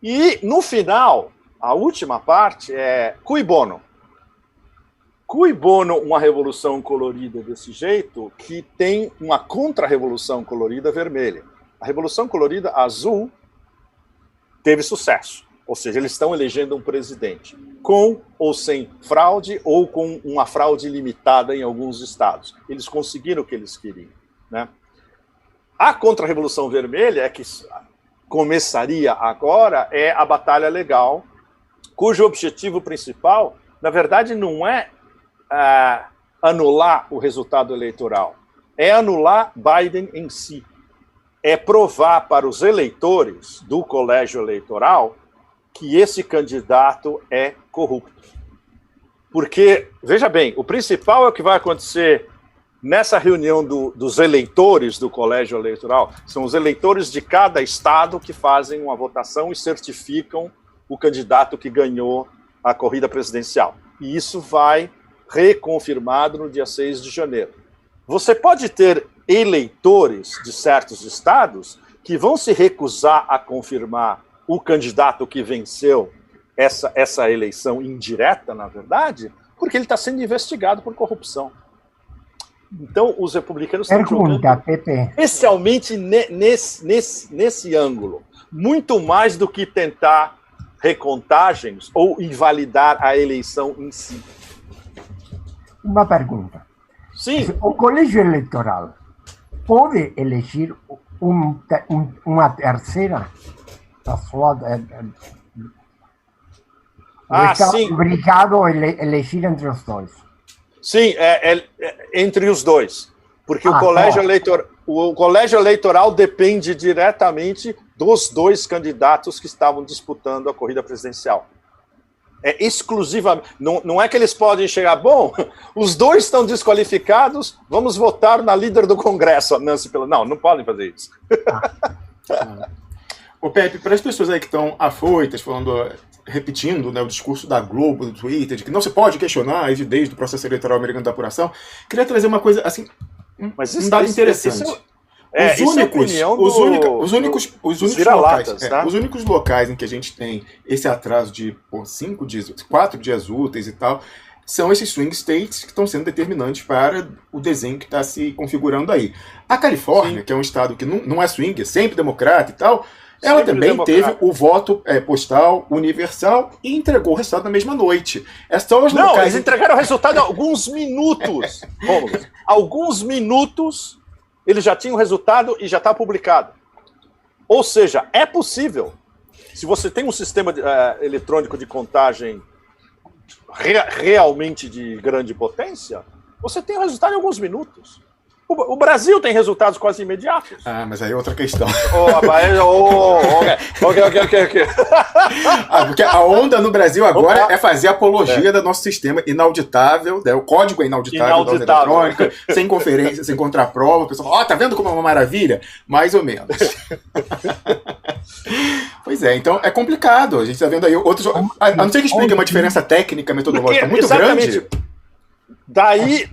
E, no final, a última parte é cui bono. Cui bono uma revolução colorida desse jeito que tem uma contra-revolução colorida vermelha? A revolução colorida azul teve sucesso, ou seja, eles estão elegendo um presidente com ou sem fraude ou com uma fraude limitada em alguns estados. Eles conseguiram o que eles queriam, né? A contra-revolução vermelha, que começaria agora, é a batalha legal, cujo objetivo principal, na verdade, não é anular o resultado eleitoral, é anular Biden em si. É provar para os eleitores do colégio eleitoral que esse candidato é corrupto. Porque, veja bem, o principal é o que vai acontecer nessa reunião dos eleitores do colégio eleitoral. São os eleitores de cada estado que fazem uma votação e certificam o candidato que ganhou a corrida presidencial. E isso vai reconfirmado no dia 6 de janeiro. Você pode ter eleitores de certos estados que vão se recusar a confirmar o candidato que venceu essa eleição indireta, na verdade, porque ele está sendo investigado por corrupção. Então, os republicanos estão jogando especialmente nesse ângulo, muito mais do que tentar recontagens ou invalidar a eleição em si. Uma pergunta. Sim. O colégio eleitoral pode eleger uma terceira pessoa? Está sim. Obrigado a elegir entre os dois? Sim, entre os dois. Porque o colégio eleitoral depende diretamente dos dois candidatos que estavam disputando a corrida presidencial. É exclusivamente. Não é que eles podem chegar, bom, os dois estão desqualificados, vamos votar na líder do Congresso, a Nancy Pelosi. Não podem fazer isso. Ô Pepe, para as pessoas aí que estão afoitas, repetindo, né, o discurso da Globo, do Twitter, de que não se pode questionar a evidência do processo eleitoral americano da apuração, queria trazer uma coisa assim, um dado interessante. Os únicos locais em que a gente tem esse atraso de 5 dias, 4 dias úteis e tal, são esses swing states que estão sendo determinantes para o desenho que está se configurando aí. A Califórnia, sim, que é um estado que não é swing, é sempre democrata e tal, ela sempre também teve o voto postal universal e entregou o resultado na mesma noite. Eles entregaram o resultado há alguns minutos. Alguns minutos eles já tinham o resultado e já está publicado. Ou seja, é possível. Se você tem um sistema eletrônico de contagem realmente de grande potência, você tem o resultado em alguns minutos. O Brasil tem resultados quase imediatos. Mas aí é outra questão. Ok. Porque a onda no Brasil agora é fazer apologia do nosso sistema inauditável, o código é inauditável da urna eletrônica, sem conferência, sem contraprova. O pessoal fala, tá vendo como é uma maravilha? Mais ou menos. Pois é, então é complicado. A gente tá vendo aí outros... A não ser que explique uma diferença técnica, metodológica muito grande. Daí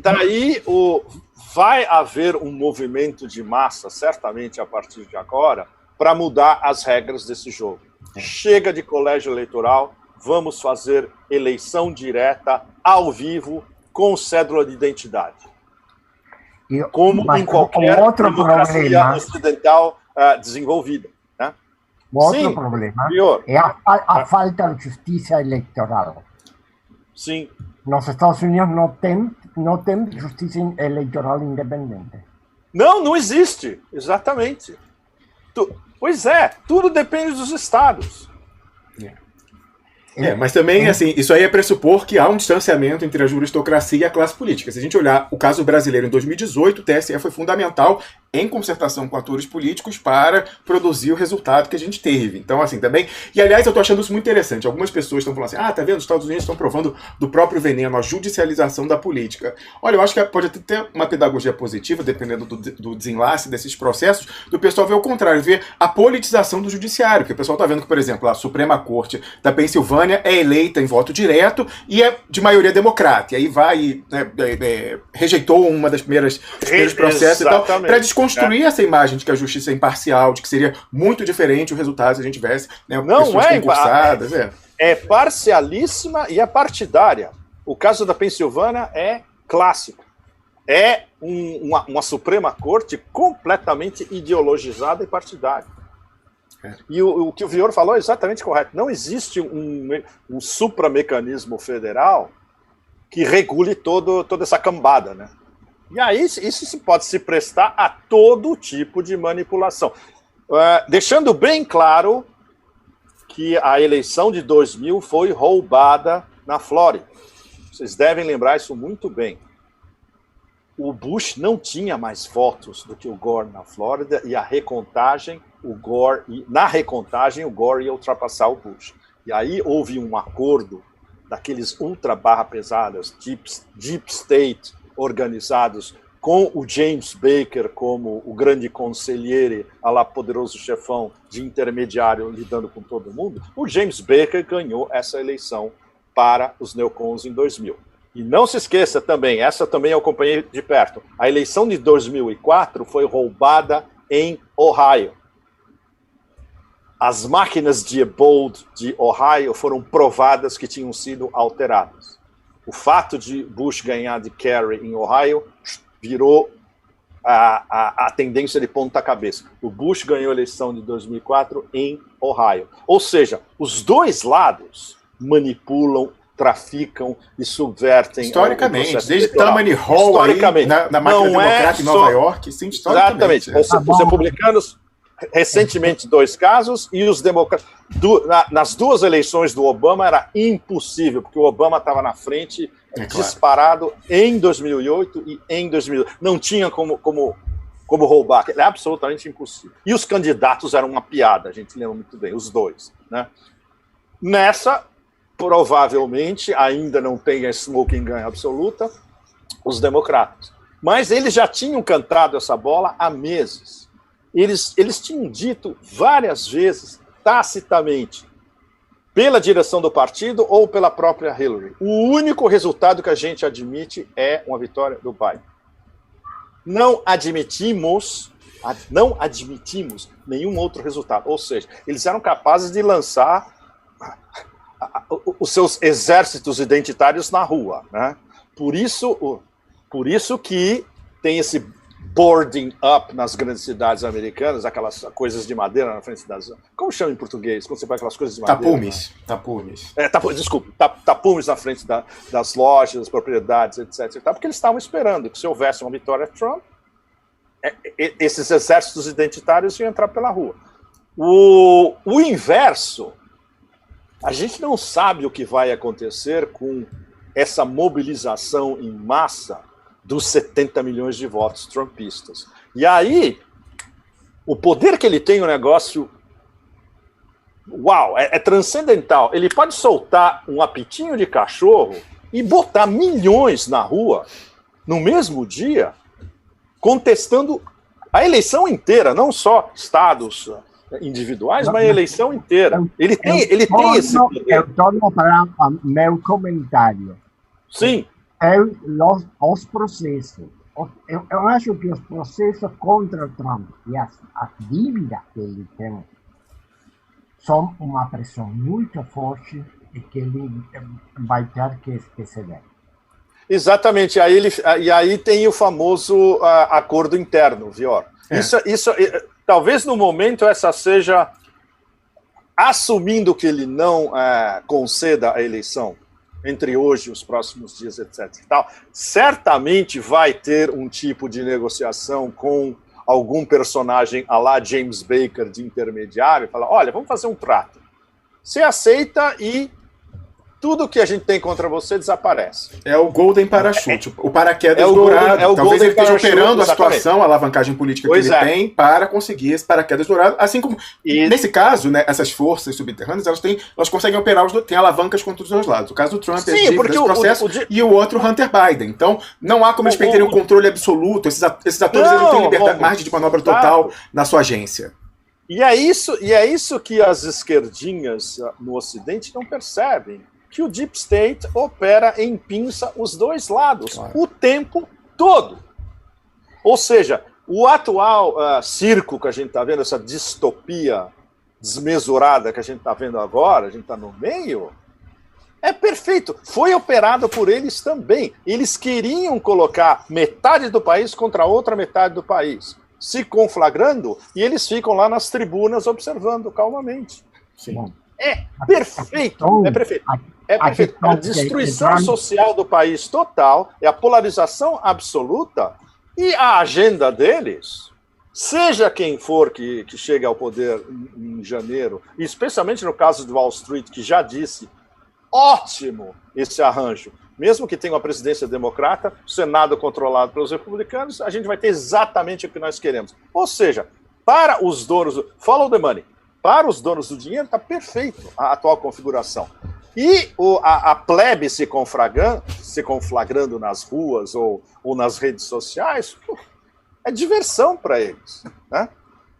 vai haver um movimento de massa, certamente a partir de agora, para mudar as regras desse jogo. Chega de colégio eleitoral, vamos fazer eleição direta, ao vivo, com cédula de identidade. Como em qualquer democracia ocidental desenvolvida. Né? Outro problema é a falta de justiça eleitoral. Sim. Nos Estados Unidos não tem justiça eleitoral independente. Não existe. Exatamente. Pois é, tudo depende dos estados. Mas também, assim, isso aí é pressupor que há um distanciamento entre a juristocracia e a classe política. Se a gente olhar o caso brasileiro em 2018, o TSE foi fundamental em concertação com atores políticos para produzir o resultado que a gente teve. Então, assim, também... E, aliás, eu tô achando isso muito interessante. Algumas pessoas estão falando assim, tá vendo? Os Estados Unidos estão provando do próprio veneno, a judicialização da política. Olha, eu acho que pode até ter uma pedagogia positiva, dependendo do desenlace desses processos, do pessoal ver o contrário, ver a politização do judiciário. Porque o pessoal tá vendo que, por exemplo, a Suprema Corte da Pensilvânia é eleita em voto direto e é de maioria democrata. E aí vai rejeitou uma das primeiros processos e tal, para desconstruir essa imagem de que a justiça é imparcial, de que seria muito diferente o resultado se a gente tivesse pessoas concursadas. É parcialíssima e é partidária. O caso da Pensilvânia é clássico. É uma Suprema Corte completamente ideologizada e partidária. E o que o Vior falou é exatamente correto. Não existe um supramecanismo federal que regule toda essa cambada, né? E aí isso pode se prestar a todo tipo de manipulação. Deixando bem claro que a eleição de 2000 foi roubada na Flórida. Vocês devem lembrar isso muito bem. O Bush não tinha mais votos do que o Gore na Flórida e na recontagem o Gore ia ultrapassar o Bush. E aí houve um acordo daqueles ultra barra pesadas, deep state organizados, com o James Baker como o grande conselheiro, a lá poderoso chefão de intermediário lidando com todo mundo. O James Baker ganhou essa eleição para os neocons em 2000. E não se esqueça também, essa também eu acompanhei de perto, a eleição de 2004 foi roubada em Ohio. As máquinas de Bold de Ohio foram provadas que tinham sido alteradas. O fato de Bush ganhar de Kerry em Ohio virou a tendência de ponta cabeça. O Bush ganhou a eleição de 2004 em Ohio. Ou seja, os dois lados manipulam, traficam e subvertem historicamente, desde Tammany Hall na máquina democrática em Nova York, sim, historicamente. Exatamente. Os republicanos, recentemente, 2 casos, e os democratas. Nas 2 eleições do Obama era impossível, porque o Obama estava na frente, disparado em 2008 e em 2000. Não tinha como roubar, é absolutamente impossível. E os candidatos eram uma piada, a gente lembra muito bem, os dois. Né? Nessa, provavelmente, ainda não tem a smoking gun absoluta, os democratas. Mas eles já tinham cantado essa bola há meses. Eles tinham dito várias vezes, tacitamente, pela direção do partido ou pela própria Hillary. O único resultado que a gente admite é uma vitória do Biden. Não admitimos nenhum outro resultado. Ou seja, eles eram capazes de lançar os seus exércitos identitários na rua. Né? Por isso que tem esse boarding up nas grandes cidades americanas, aquelas coisas de madeira na frente das... Como chama em português? Quando você vai aquelas coisas de madeira? Tapumes. Tapumes na frente das lojas, das propriedades, etc. Porque eles estavam esperando que se houvesse uma vitória de Trump, esses exércitos identitários iam entrar pela rua. O inverso, a gente não sabe o que vai acontecer com essa mobilização em massa dos 70 milhões de votos trumpistas. E aí, o poder que ele tem, o negócio, é transcendental. Ele pode soltar um apitinho de cachorro e botar milhões na rua, no mesmo dia, contestando a eleição inteira, não só estados individuais, mas a eleição inteira. Ele tem esse poder. Eu torno para meu comentário. Sim. Os processos. Eu acho que os processos contra Trump e as dívidas que ele tem são uma pressão muito forte e que ele vai ter que ceder. Exatamente. E aí tem o famoso acordo interno, Vior. Isso, talvez no momento essa seja, assumindo que ele não conceda a eleição entre hoje e os próximos dias, etc. e tal, certamente vai ter um tipo de negociação com algum personagem à la James Baker de intermediário e falar, olha, vamos fazer um trato. Você aceita e tudo que a gente tem contra você desaparece. É o Golden Parachute, o paraquedas dourado. Talvez ele esteja operando a situação, a alavancagem política que ele tem para conseguir esse paraquedas dourado. Assim como, nesse caso, né, essas forças subterrâneas, elas conseguem operar, têm alavancas contra os dois lados. O caso do Trump é o processo e o outro Hunter Biden. Então, não há como eles terem um controle absoluto. Esses atores eles têm liberdade, margem de manobra total na sua agência. E é isso que as esquerdinhas no Ocidente não percebem. Que o Deep State opera em pinça os dois lados, o tempo todo. Ou seja, o atual circo que a gente está vendo, essa distopia desmesurada que a gente está vendo agora, a gente está no meio, É perfeito. Foi operado por eles também. Eles queriam colocar metade do país contra a outra metade do país, se conflagrando, e eles ficam lá nas tribunas observando calmamente. Sim. É perfeito. É perfeito. É perfeito. A destruição social do país total, é a polarização absoluta, e a agenda deles, seja quem for que chegue ao poder em janeiro, e especialmente no caso de Wall Street, que já disse, ótimo esse arranjo. Mesmo que tenha uma presidência democrata, o Senado controlado pelos republicanos, a gente vai ter exatamente o que nós queremos. Ou seja, para os donos, follow the money, para os donos do dinheiro está perfeito a atual configuração. E a plebe se conflagrando nas ruas ou nas redes sociais, é diversão para eles, né?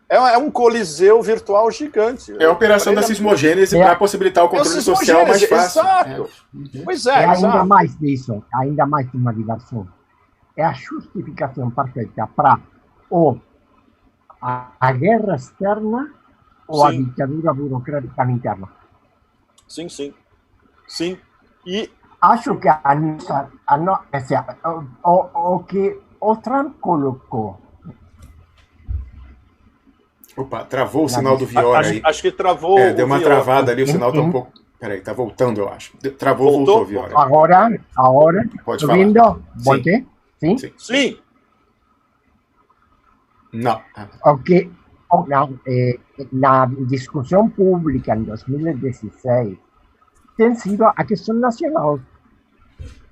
É um coliseu virtual gigante. É a operação da cismogênese para possibilitar o controle social mais fácil. Exato. Pois é, ainda mais disso, ainda mais de uma diversão. É a justificação perfeita para a guerra externa ou a ditadura burocrática interna. Sim, sim. Sim. E acho que o que o Trump colocou. Opa, travou o sinal do Viola aí. Acho que travou. Deu uma travada ali, o sinal tá um pouco. Peraí, tá voltando, eu acho. Travou, voltou, Viola. Agora. Pode falar. Vindo? Voltei? Sim? Sim. Não. Ok. Na discussão pública em 2016 tem sido a questão nacional.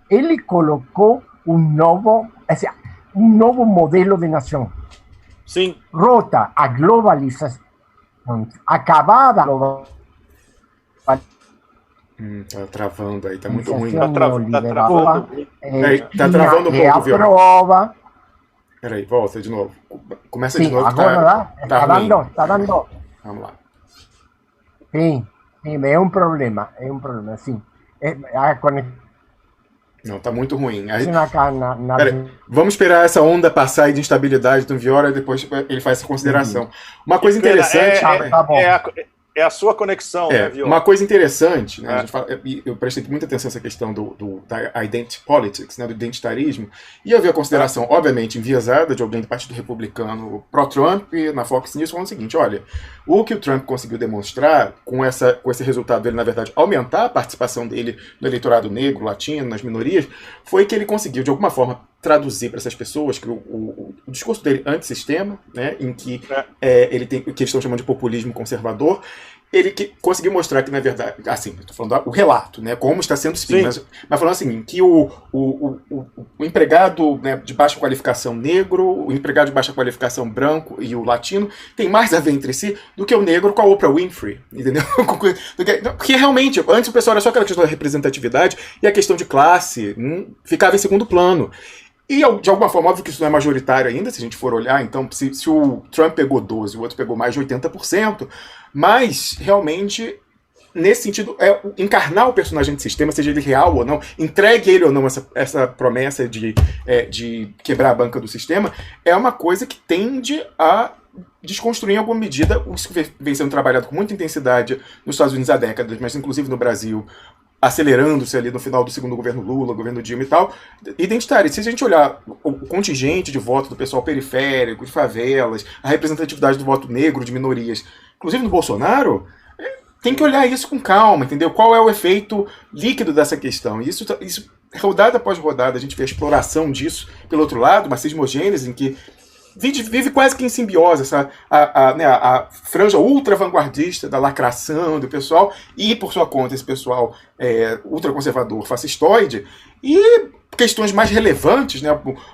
Ele colocou um novo modelo de nação. Sim. Rota a globalização, acabada a globalização. Tá travando aí, tá muito ruim. Tá travando. Tá travando um pouco, Viola. Peraí, volta de novo. Começa de novo. Agora tá dando. Vamos lá. Sim, é um problema, sim. A conexão. Não, tá muito ruim. Peraí, vamos esperar essa onda passar de instabilidade do Viola e depois ele faz essa consideração. Uma coisa interessante... É a sua conexão, né, Viola? Uma coisa interessante, né, eu prestei muita atenção nessa questão da identity politics, né, do identitarismo, e eu vi a consideração, obviamente, enviesada de alguém do Partido Republicano pró-Trump na Fox News falando o seguinte, olha, o que o Trump conseguiu demonstrar com esse resultado dele, na verdade, aumentar a participação dele no eleitorado negro, latino, nas minorias, foi que ele conseguiu, de alguma forma, traduzir para essas pessoas que o discurso dele antissistema, né, em que ele tem o que eles estão chamando de populismo conservador, ele conseguiu mostrar que, na verdade, assim, estou falando o relato, né, como está sendo escrito, mas falando assim, que o empregado, né, de baixa qualificação negro, o empregado de baixa qualificação branco e o latino tem mais a ver entre si do que o negro com a Oprah Winfrey, entendeu? Porque realmente, antes o pessoal era só aquela questão da representatividade e a questão de classe ficava em segundo plano. E, de alguma forma, óbvio que isso não é majoritário ainda, se a gente for olhar, então, se o Trump pegou 12%, o outro pegou mais de 80%, mas, realmente, nesse sentido, encarnar o personagem de sistema, seja ele real ou não, entregue ele ou não essa promessa de quebrar a banca do sistema, é uma coisa que tende a desconstruir em alguma medida isso que vem sendo trabalhado com muita intensidade nos Estados Unidos há décadas, mas inclusive no Brasil, acelerando-se ali no final do segundo governo Lula, governo Dilma e tal, identitário. Se a gente olhar o contingente de voto do pessoal periférico, de favelas, a representatividade do voto negro, de minorias, inclusive no Bolsonaro, tem que olhar isso com calma, entendeu? Qual é o efeito líquido dessa questão? E isso rodada após rodada, a gente vê a exploração disso, pelo outro lado, uma cismogênese em que vive quase que em simbiose a franja ultra-vanguardista da lacração do pessoal e, por sua conta, esse pessoal ultraconservador fascistoide e questões mais relevantes, né,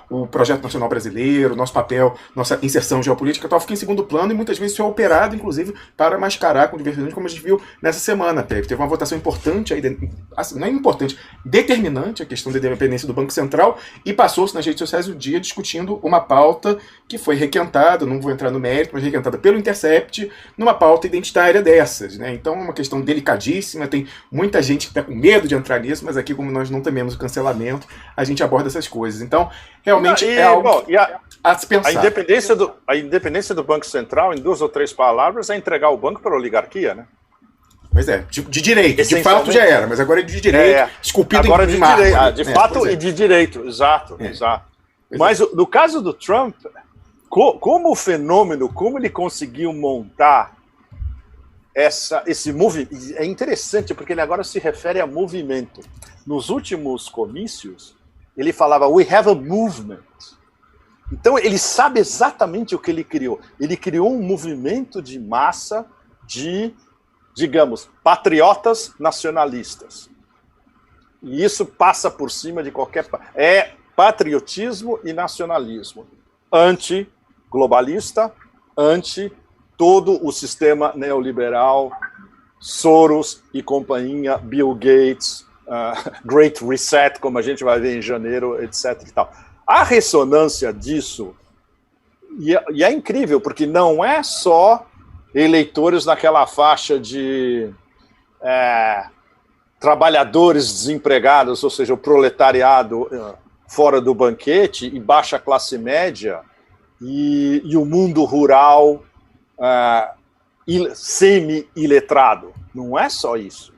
o projeto nacional brasileiro, nosso papel, nossa inserção geopolítica, tal, fica em segundo plano e muitas vezes isso é operado, inclusive, para mascarar com diversidade, como a gente viu nessa semana. Teve uma votação importante, assim, não é importante, determinante a questão da independência do Banco Central e passou-se nas redes sociais o dia discutindo uma pauta que foi requentada, não vou entrar no mérito, mas requentada pelo Intercept, numa pauta identitária dessas, né? Então é uma questão delicadíssima, tem muita gente que está com medo de entrar nisso, mas aqui, como nós não tememos o cancelamento, a gente aborda essas coisas. Então, realmente é algo a se pensar. A independência do Banco Central, em 2 ou 3 palavras, é entregar o banco para a oligarquia, né? Pois é, de direito. De fato já era, mas agora é de direito, esculpido agora em mármore. De fato e de direito, exato. Mas no caso do Trump, como o fenômeno, como ele conseguiu montar esse movimento, é interessante porque ele agora se refere a movimento. Nos últimos comícios, ele falava, we have a movement. Então ele sabe exatamente o que ele criou. Ele criou um movimento de massa de, digamos, patriotas nacionalistas. E isso passa por cima de qualquer... É patriotismo e nacionalismo. Anti-globalista, anti todo o sistema neoliberal, Soros e companhia, Bill Gates, Great Reset, como a gente vai ver em janeiro, etc. E tal. A ressonância disso, e é incrível, porque não é só eleitores naquela faixa de trabalhadores desempregados, ou seja, o proletariado fora do banquete e baixa classe média, e o mundo rural semi-iletrado. Não é só isso.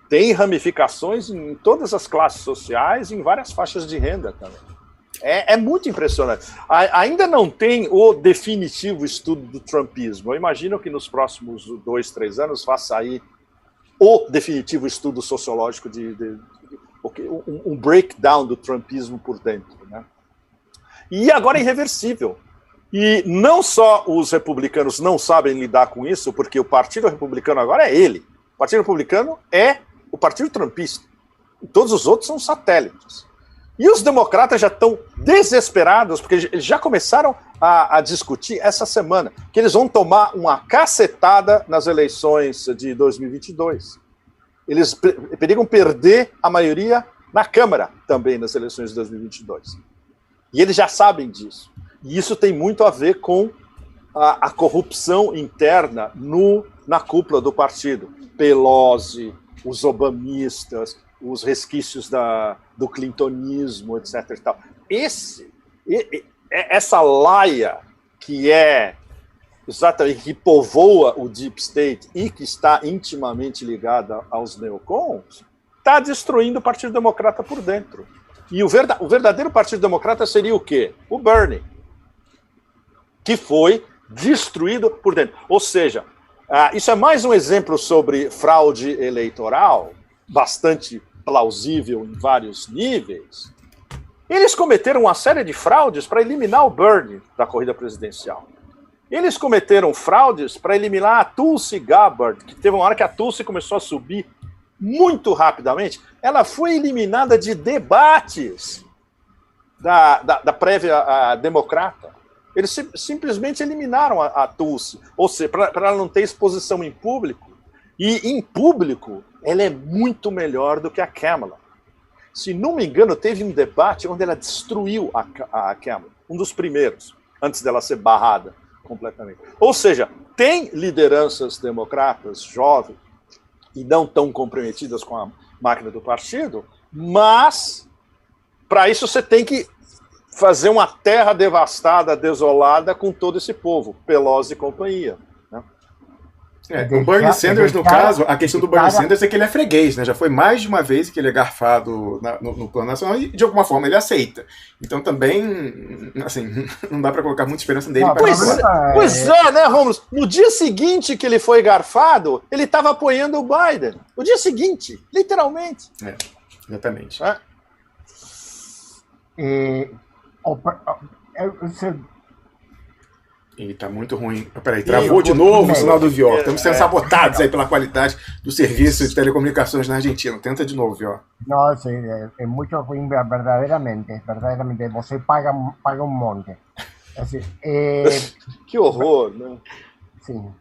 Tem ramificações em todas as classes sociais e em várias faixas de renda também. É muito impressionante. Ainda não tem o definitivo estudo do trumpismo. Eu imagino que nos próximos 2, 3 anos vai sair o definitivo estudo sociológico um breakdown do trumpismo por dentro, né? E agora é irreversível. E não só os republicanos não sabem lidar com isso, porque o Partido Republicano agora é ele. O Partido Republicano é o Partido Trumpista. E todos os outros são satélites. E os democratas já estão desesperados, porque eles já começaram a discutir essa semana, que eles vão tomar uma cacetada nas eleições de 2022. Eles perigam perder a maioria na Câmara também nas eleições de 2022. E eles já sabem disso. E isso tem muito a ver com a corrupção interna na cúpula do partido. Pelosi, os obamistas, os resquícios do clintonismo, etc. E tal. Essa laia que exatamente, que povoa o Deep State e que está intimamente ligada aos neocons, está destruindo o Partido Democrata por dentro. E o verdadeiro Partido Democrata seria o quê? O Bernie, que foi destruído por dentro. Ou seja, isso é mais um exemplo sobre fraude eleitoral, bastante plausível em vários níveis. Eles cometeram uma série de fraudes para eliminar o Bernie da corrida presidencial. Eles cometeram fraudes para eliminar a Tulsi Gabbard, que teve uma hora que a Tulsi começou a subir muito rapidamente. Ela foi eliminada de debates da prévia democrata. Eles simplesmente eliminaram a Tulsi, ou seja, para ela não ter exposição em público. E em público, ela é muito melhor do que a Kamala. Se não me engano, teve um debate onde ela destruiu a Kamala, um dos primeiros, antes dela ser barrada completamente. Ou seja, tem lideranças democratas jovens e não tão comprometidas com a máquina do partido, mas para isso você tem que fazer uma terra devastada, desolada com todo esse povo, Pelosi e companhia. O Bernie Sanders, no caso, a questão do Bernie Sanders é que ele é freguês, né? Já foi mais de uma vez que ele é garfado no plano nacional e, de alguma forma, ele aceita. Então, também, assim, não dá para colocar muita esperança nele. Pois é, né, Romulo? No dia seguinte que ele foi garfado, ele estava apoiando o Biden. No dia seguinte, literalmente. Exatamente. E tá muito ruim. Peraí, travou de novo o sinal do Vior. Estamos sendo sabotados aí pela qualidade do serviço de telecomunicações na Argentina. Tenta de novo, Vior. Não, sim, é muito ruim, verdadeiramente. Você paga um monte. Assim, que horror, né? Sim.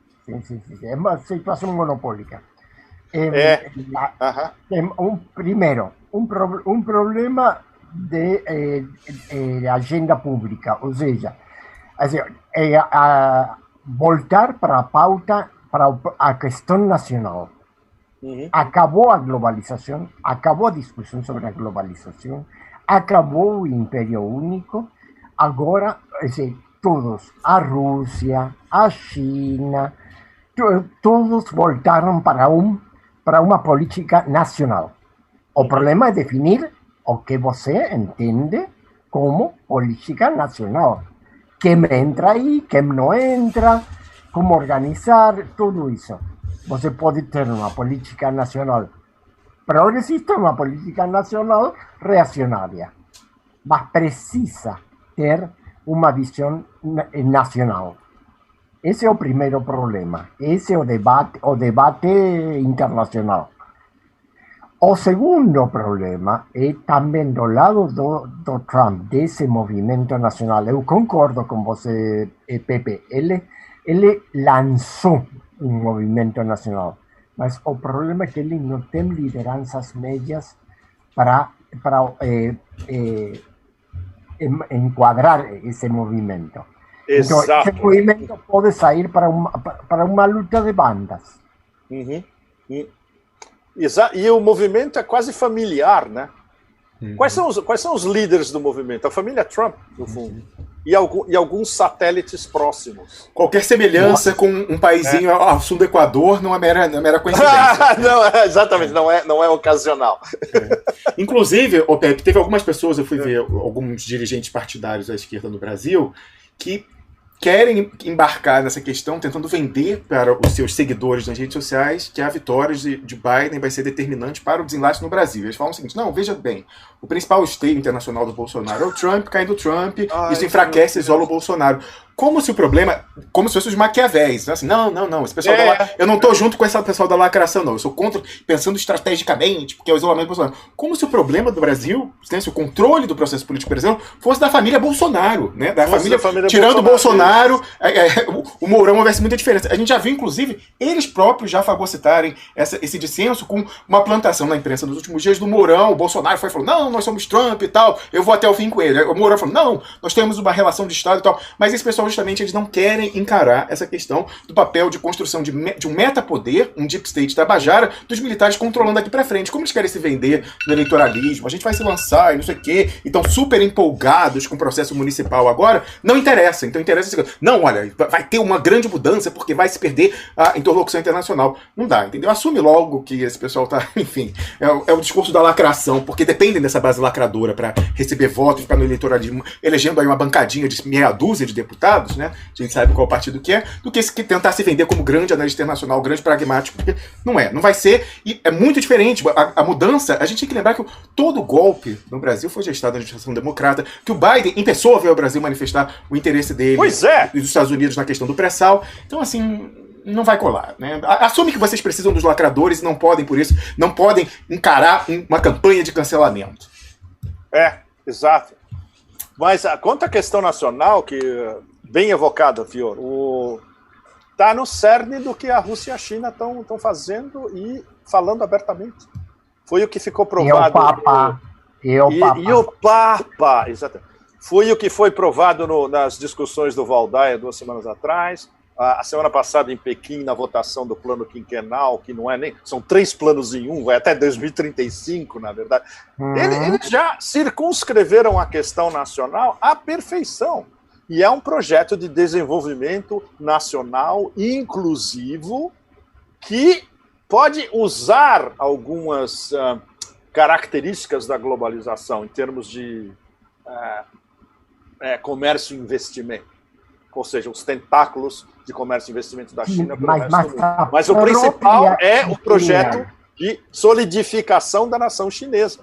É uma situação monopólica. Primeiro, um problema de agenda pública, ou seja, voltar para a pauta, para a questão nacional. Acabou a globalização, acabou a discussão sobre a globalização, acabou o Império Único, agora todos, a Rússia, a China, todos voltaram para uma política nacional. O problema é definir o que você entende como política nacional. Quem entra aí, quem não entra, como organizar, tudo isso. Você pode ter uma política nacional progressista, uma política nacional reacionária, mas precisa ter uma visão nacional. Esse é o primeiro problema. Esse é o debate internacional. O segundo problema é também do lado do Trump, desse movimento nacional. Eu concordo com você, Pepe. Ele lançou um movimento nacional, mas o problema é que ele não tem lideranças médias para enquadrar esse movimento. Então, esse movimento pode sair para uma luta de bandas. Uhum. E o movimento é quase familiar, né? Uhum. Quais são os líderes do movimento? A família Trump, no fundo. E alguns satélites próximos. Qualquer semelhança com um paísinho ao sul do Equador não é mera coincidência. Não, exatamente, não é ocasional. Inclusive, Pepe, teve algumas pessoas, eu fui ver alguns dirigentes partidários da esquerda no Brasil, que querem embarcar nessa questão, tentando vender para os seus seguidores nas redes sociais que a vitória de Biden vai ser determinante para o desenlace no Brasil. Eles falam o seguinte: não, veja bem, o principal esteio internacional do Bolsonaro é o Trump, caindo o Trump, isso enfraquece e isola o Bolsonaro. Como se o problema, como se fosse os maquiavéis, assim, não, esse pessoal eu não estou junto com esse pessoal da lacração, não, eu sou contra, pensando estrategicamente, porque é o isolamento do Bolsonaro. Como se o problema do Brasil, né, se o controle do processo político brasileiro fosse da família Bolsonaro, né, da família tirando o Bolsonaro, o Mourão houvesse muita diferença. A gente já viu, inclusive, eles próprios já fagocitarem esse dissenso com uma plantação na imprensa nos últimos dias do Mourão. O Bolsonaro falou, não, nós somos Trump e tal, eu vou até o fim com ele. O Mourão falou, não, nós temos uma relação de Estado e tal, mas esse pessoal justamente eles não querem encarar essa questão do papel de construção de um metapoder, um deep state tabajara, dos militares controlando aqui pra frente. Como eles querem se vender no eleitoralismo, a gente vai se lançar e não sei o quê, e estão super empolgados com o processo municipal agora, não interessa. Então interessa, não, olha, vai ter uma grande mudança porque vai se perder a interlocução internacional. Não dá, entendeu? Assume logo que esse pessoal tá, enfim, é o discurso da lacração, porque dependem dessa base lacradora para receber votos, para no eleitoralismo, elegendo aí uma bancadinha de meia dúzia de deputados, né? A gente sabe qual partido que é, do que tentar se vender como grande analista internacional, grande pragmático, porque não vai ser, e é muito diferente. A mudança, a gente tem que lembrar que todo golpe no Brasil foi gestado na administração democrata, que o Biden em pessoa veio ao Brasil manifestar o interesse dele e dos Estados Unidos na questão do pré-sal. Então, assim, não vai colar, né? Assume que vocês precisam dos lacradores e não podem, por isso, não podem encarar uma campanha de cancelamento. Exato. Mas quanto à questão nacional, que bem evocada, Fior, está no cerne do que a Rússia e a China estão fazendo e falando abertamente. Foi o que ficou provado. E o Papa, exatamente. Foi o que foi provado nas discussões do Valdaia 2 semanas atrás. A semana passada em Pequim, na votação do plano quinquenal, que não é nem... São 3 planos em um, vai até 2035, na verdade. Eles já circunscreveram a questão nacional à perfeição. E é um projeto de desenvolvimento nacional inclusivo que pode usar algumas características da globalização em termos de comércio e investimento. Ou seja, os tentáculos de comércio e investimento da China pelo resto do mundo. Mas o principal é o projeto de solidificação da nação chinesa.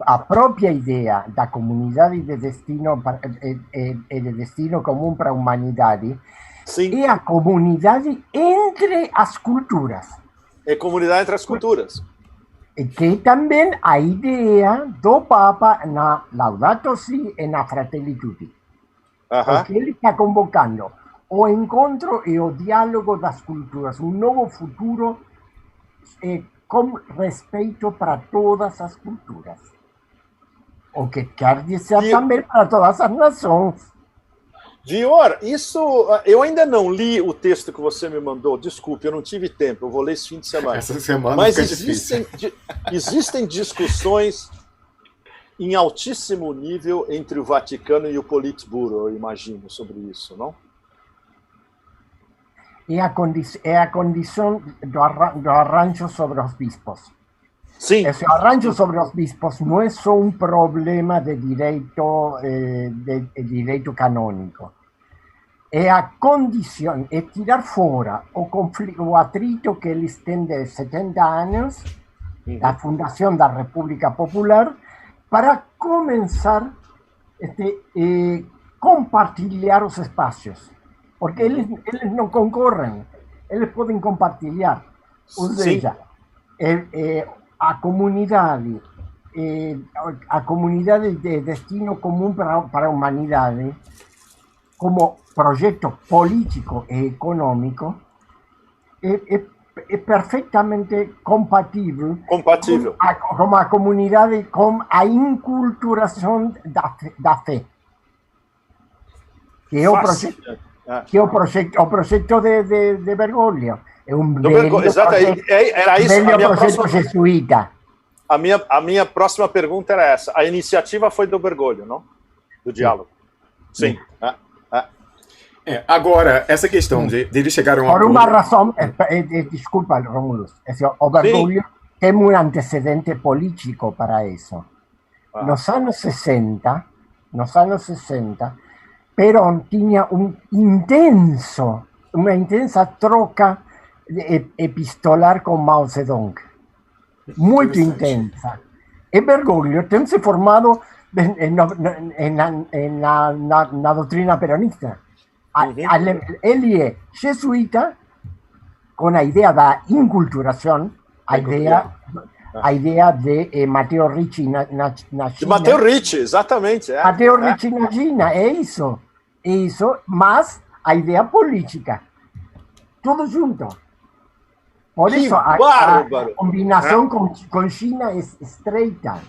A própria ideia da comunidade de destino de destino comum para a humanidade é a comunidade entre as culturas. É comunidade entre as culturas. Que também a ideia do Papa na Laudato Si e na Fratelli Tutti. Porque ele está convocando o encontro e o diálogo das culturas, um novo futuro com respeito para todas as culturas. O que quer dizer também para todas as nações. Vior, isso... Eu ainda não li o texto que você me mandou. Desculpe, eu não tive tempo. Eu vou ler esse fim de semana. Essa semana mas existem discussões em altíssimo nível entre o Vaticano e o Politburo, eu imagino, sobre isso, não? é a condição do arranjo sobre os bispos. Sim. Esse arranjo sobre os bispos não é só um problema de direito canônico. É a condição, é tirar fora o conflito, o atrito que eles têm de 70 anos, da fundação da República Popular, para começar a compartilhar os espaços. Porque eles não concorrem, eles podem compartilhar. Ou seja, a comunidade de destino comum para a humanidade, como projeto político e econômico, é perfeitamente compatível com a comunidade, com a inculturação da fé. Que é o projeto de Bergoglio. É um era isso, projeto jesuíta. A minha próxima pergunta era essa. A iniciativa foi do Bergoglio, não? Do diálogo. Sim. Agora, essa questão de eles chegaram a... Por uma razão, desculpa, Romulo, o Bergoglio tem um antecedente político para isso. Nos anos 60, Perón tinha uma intensa troca epistolar com Mao Zedong. Muito intensa. E Bergoglio tem se formado na doutrina peronista. Ele é jesuíta com a ideia da inculturação, a ideia de Matteo Ricci na China. De Matteo Ricci, exatamente. Matteo Ricci na China, é isso, mas a ideia política. Tudo junto. Por isso, a combinação com China é estreita.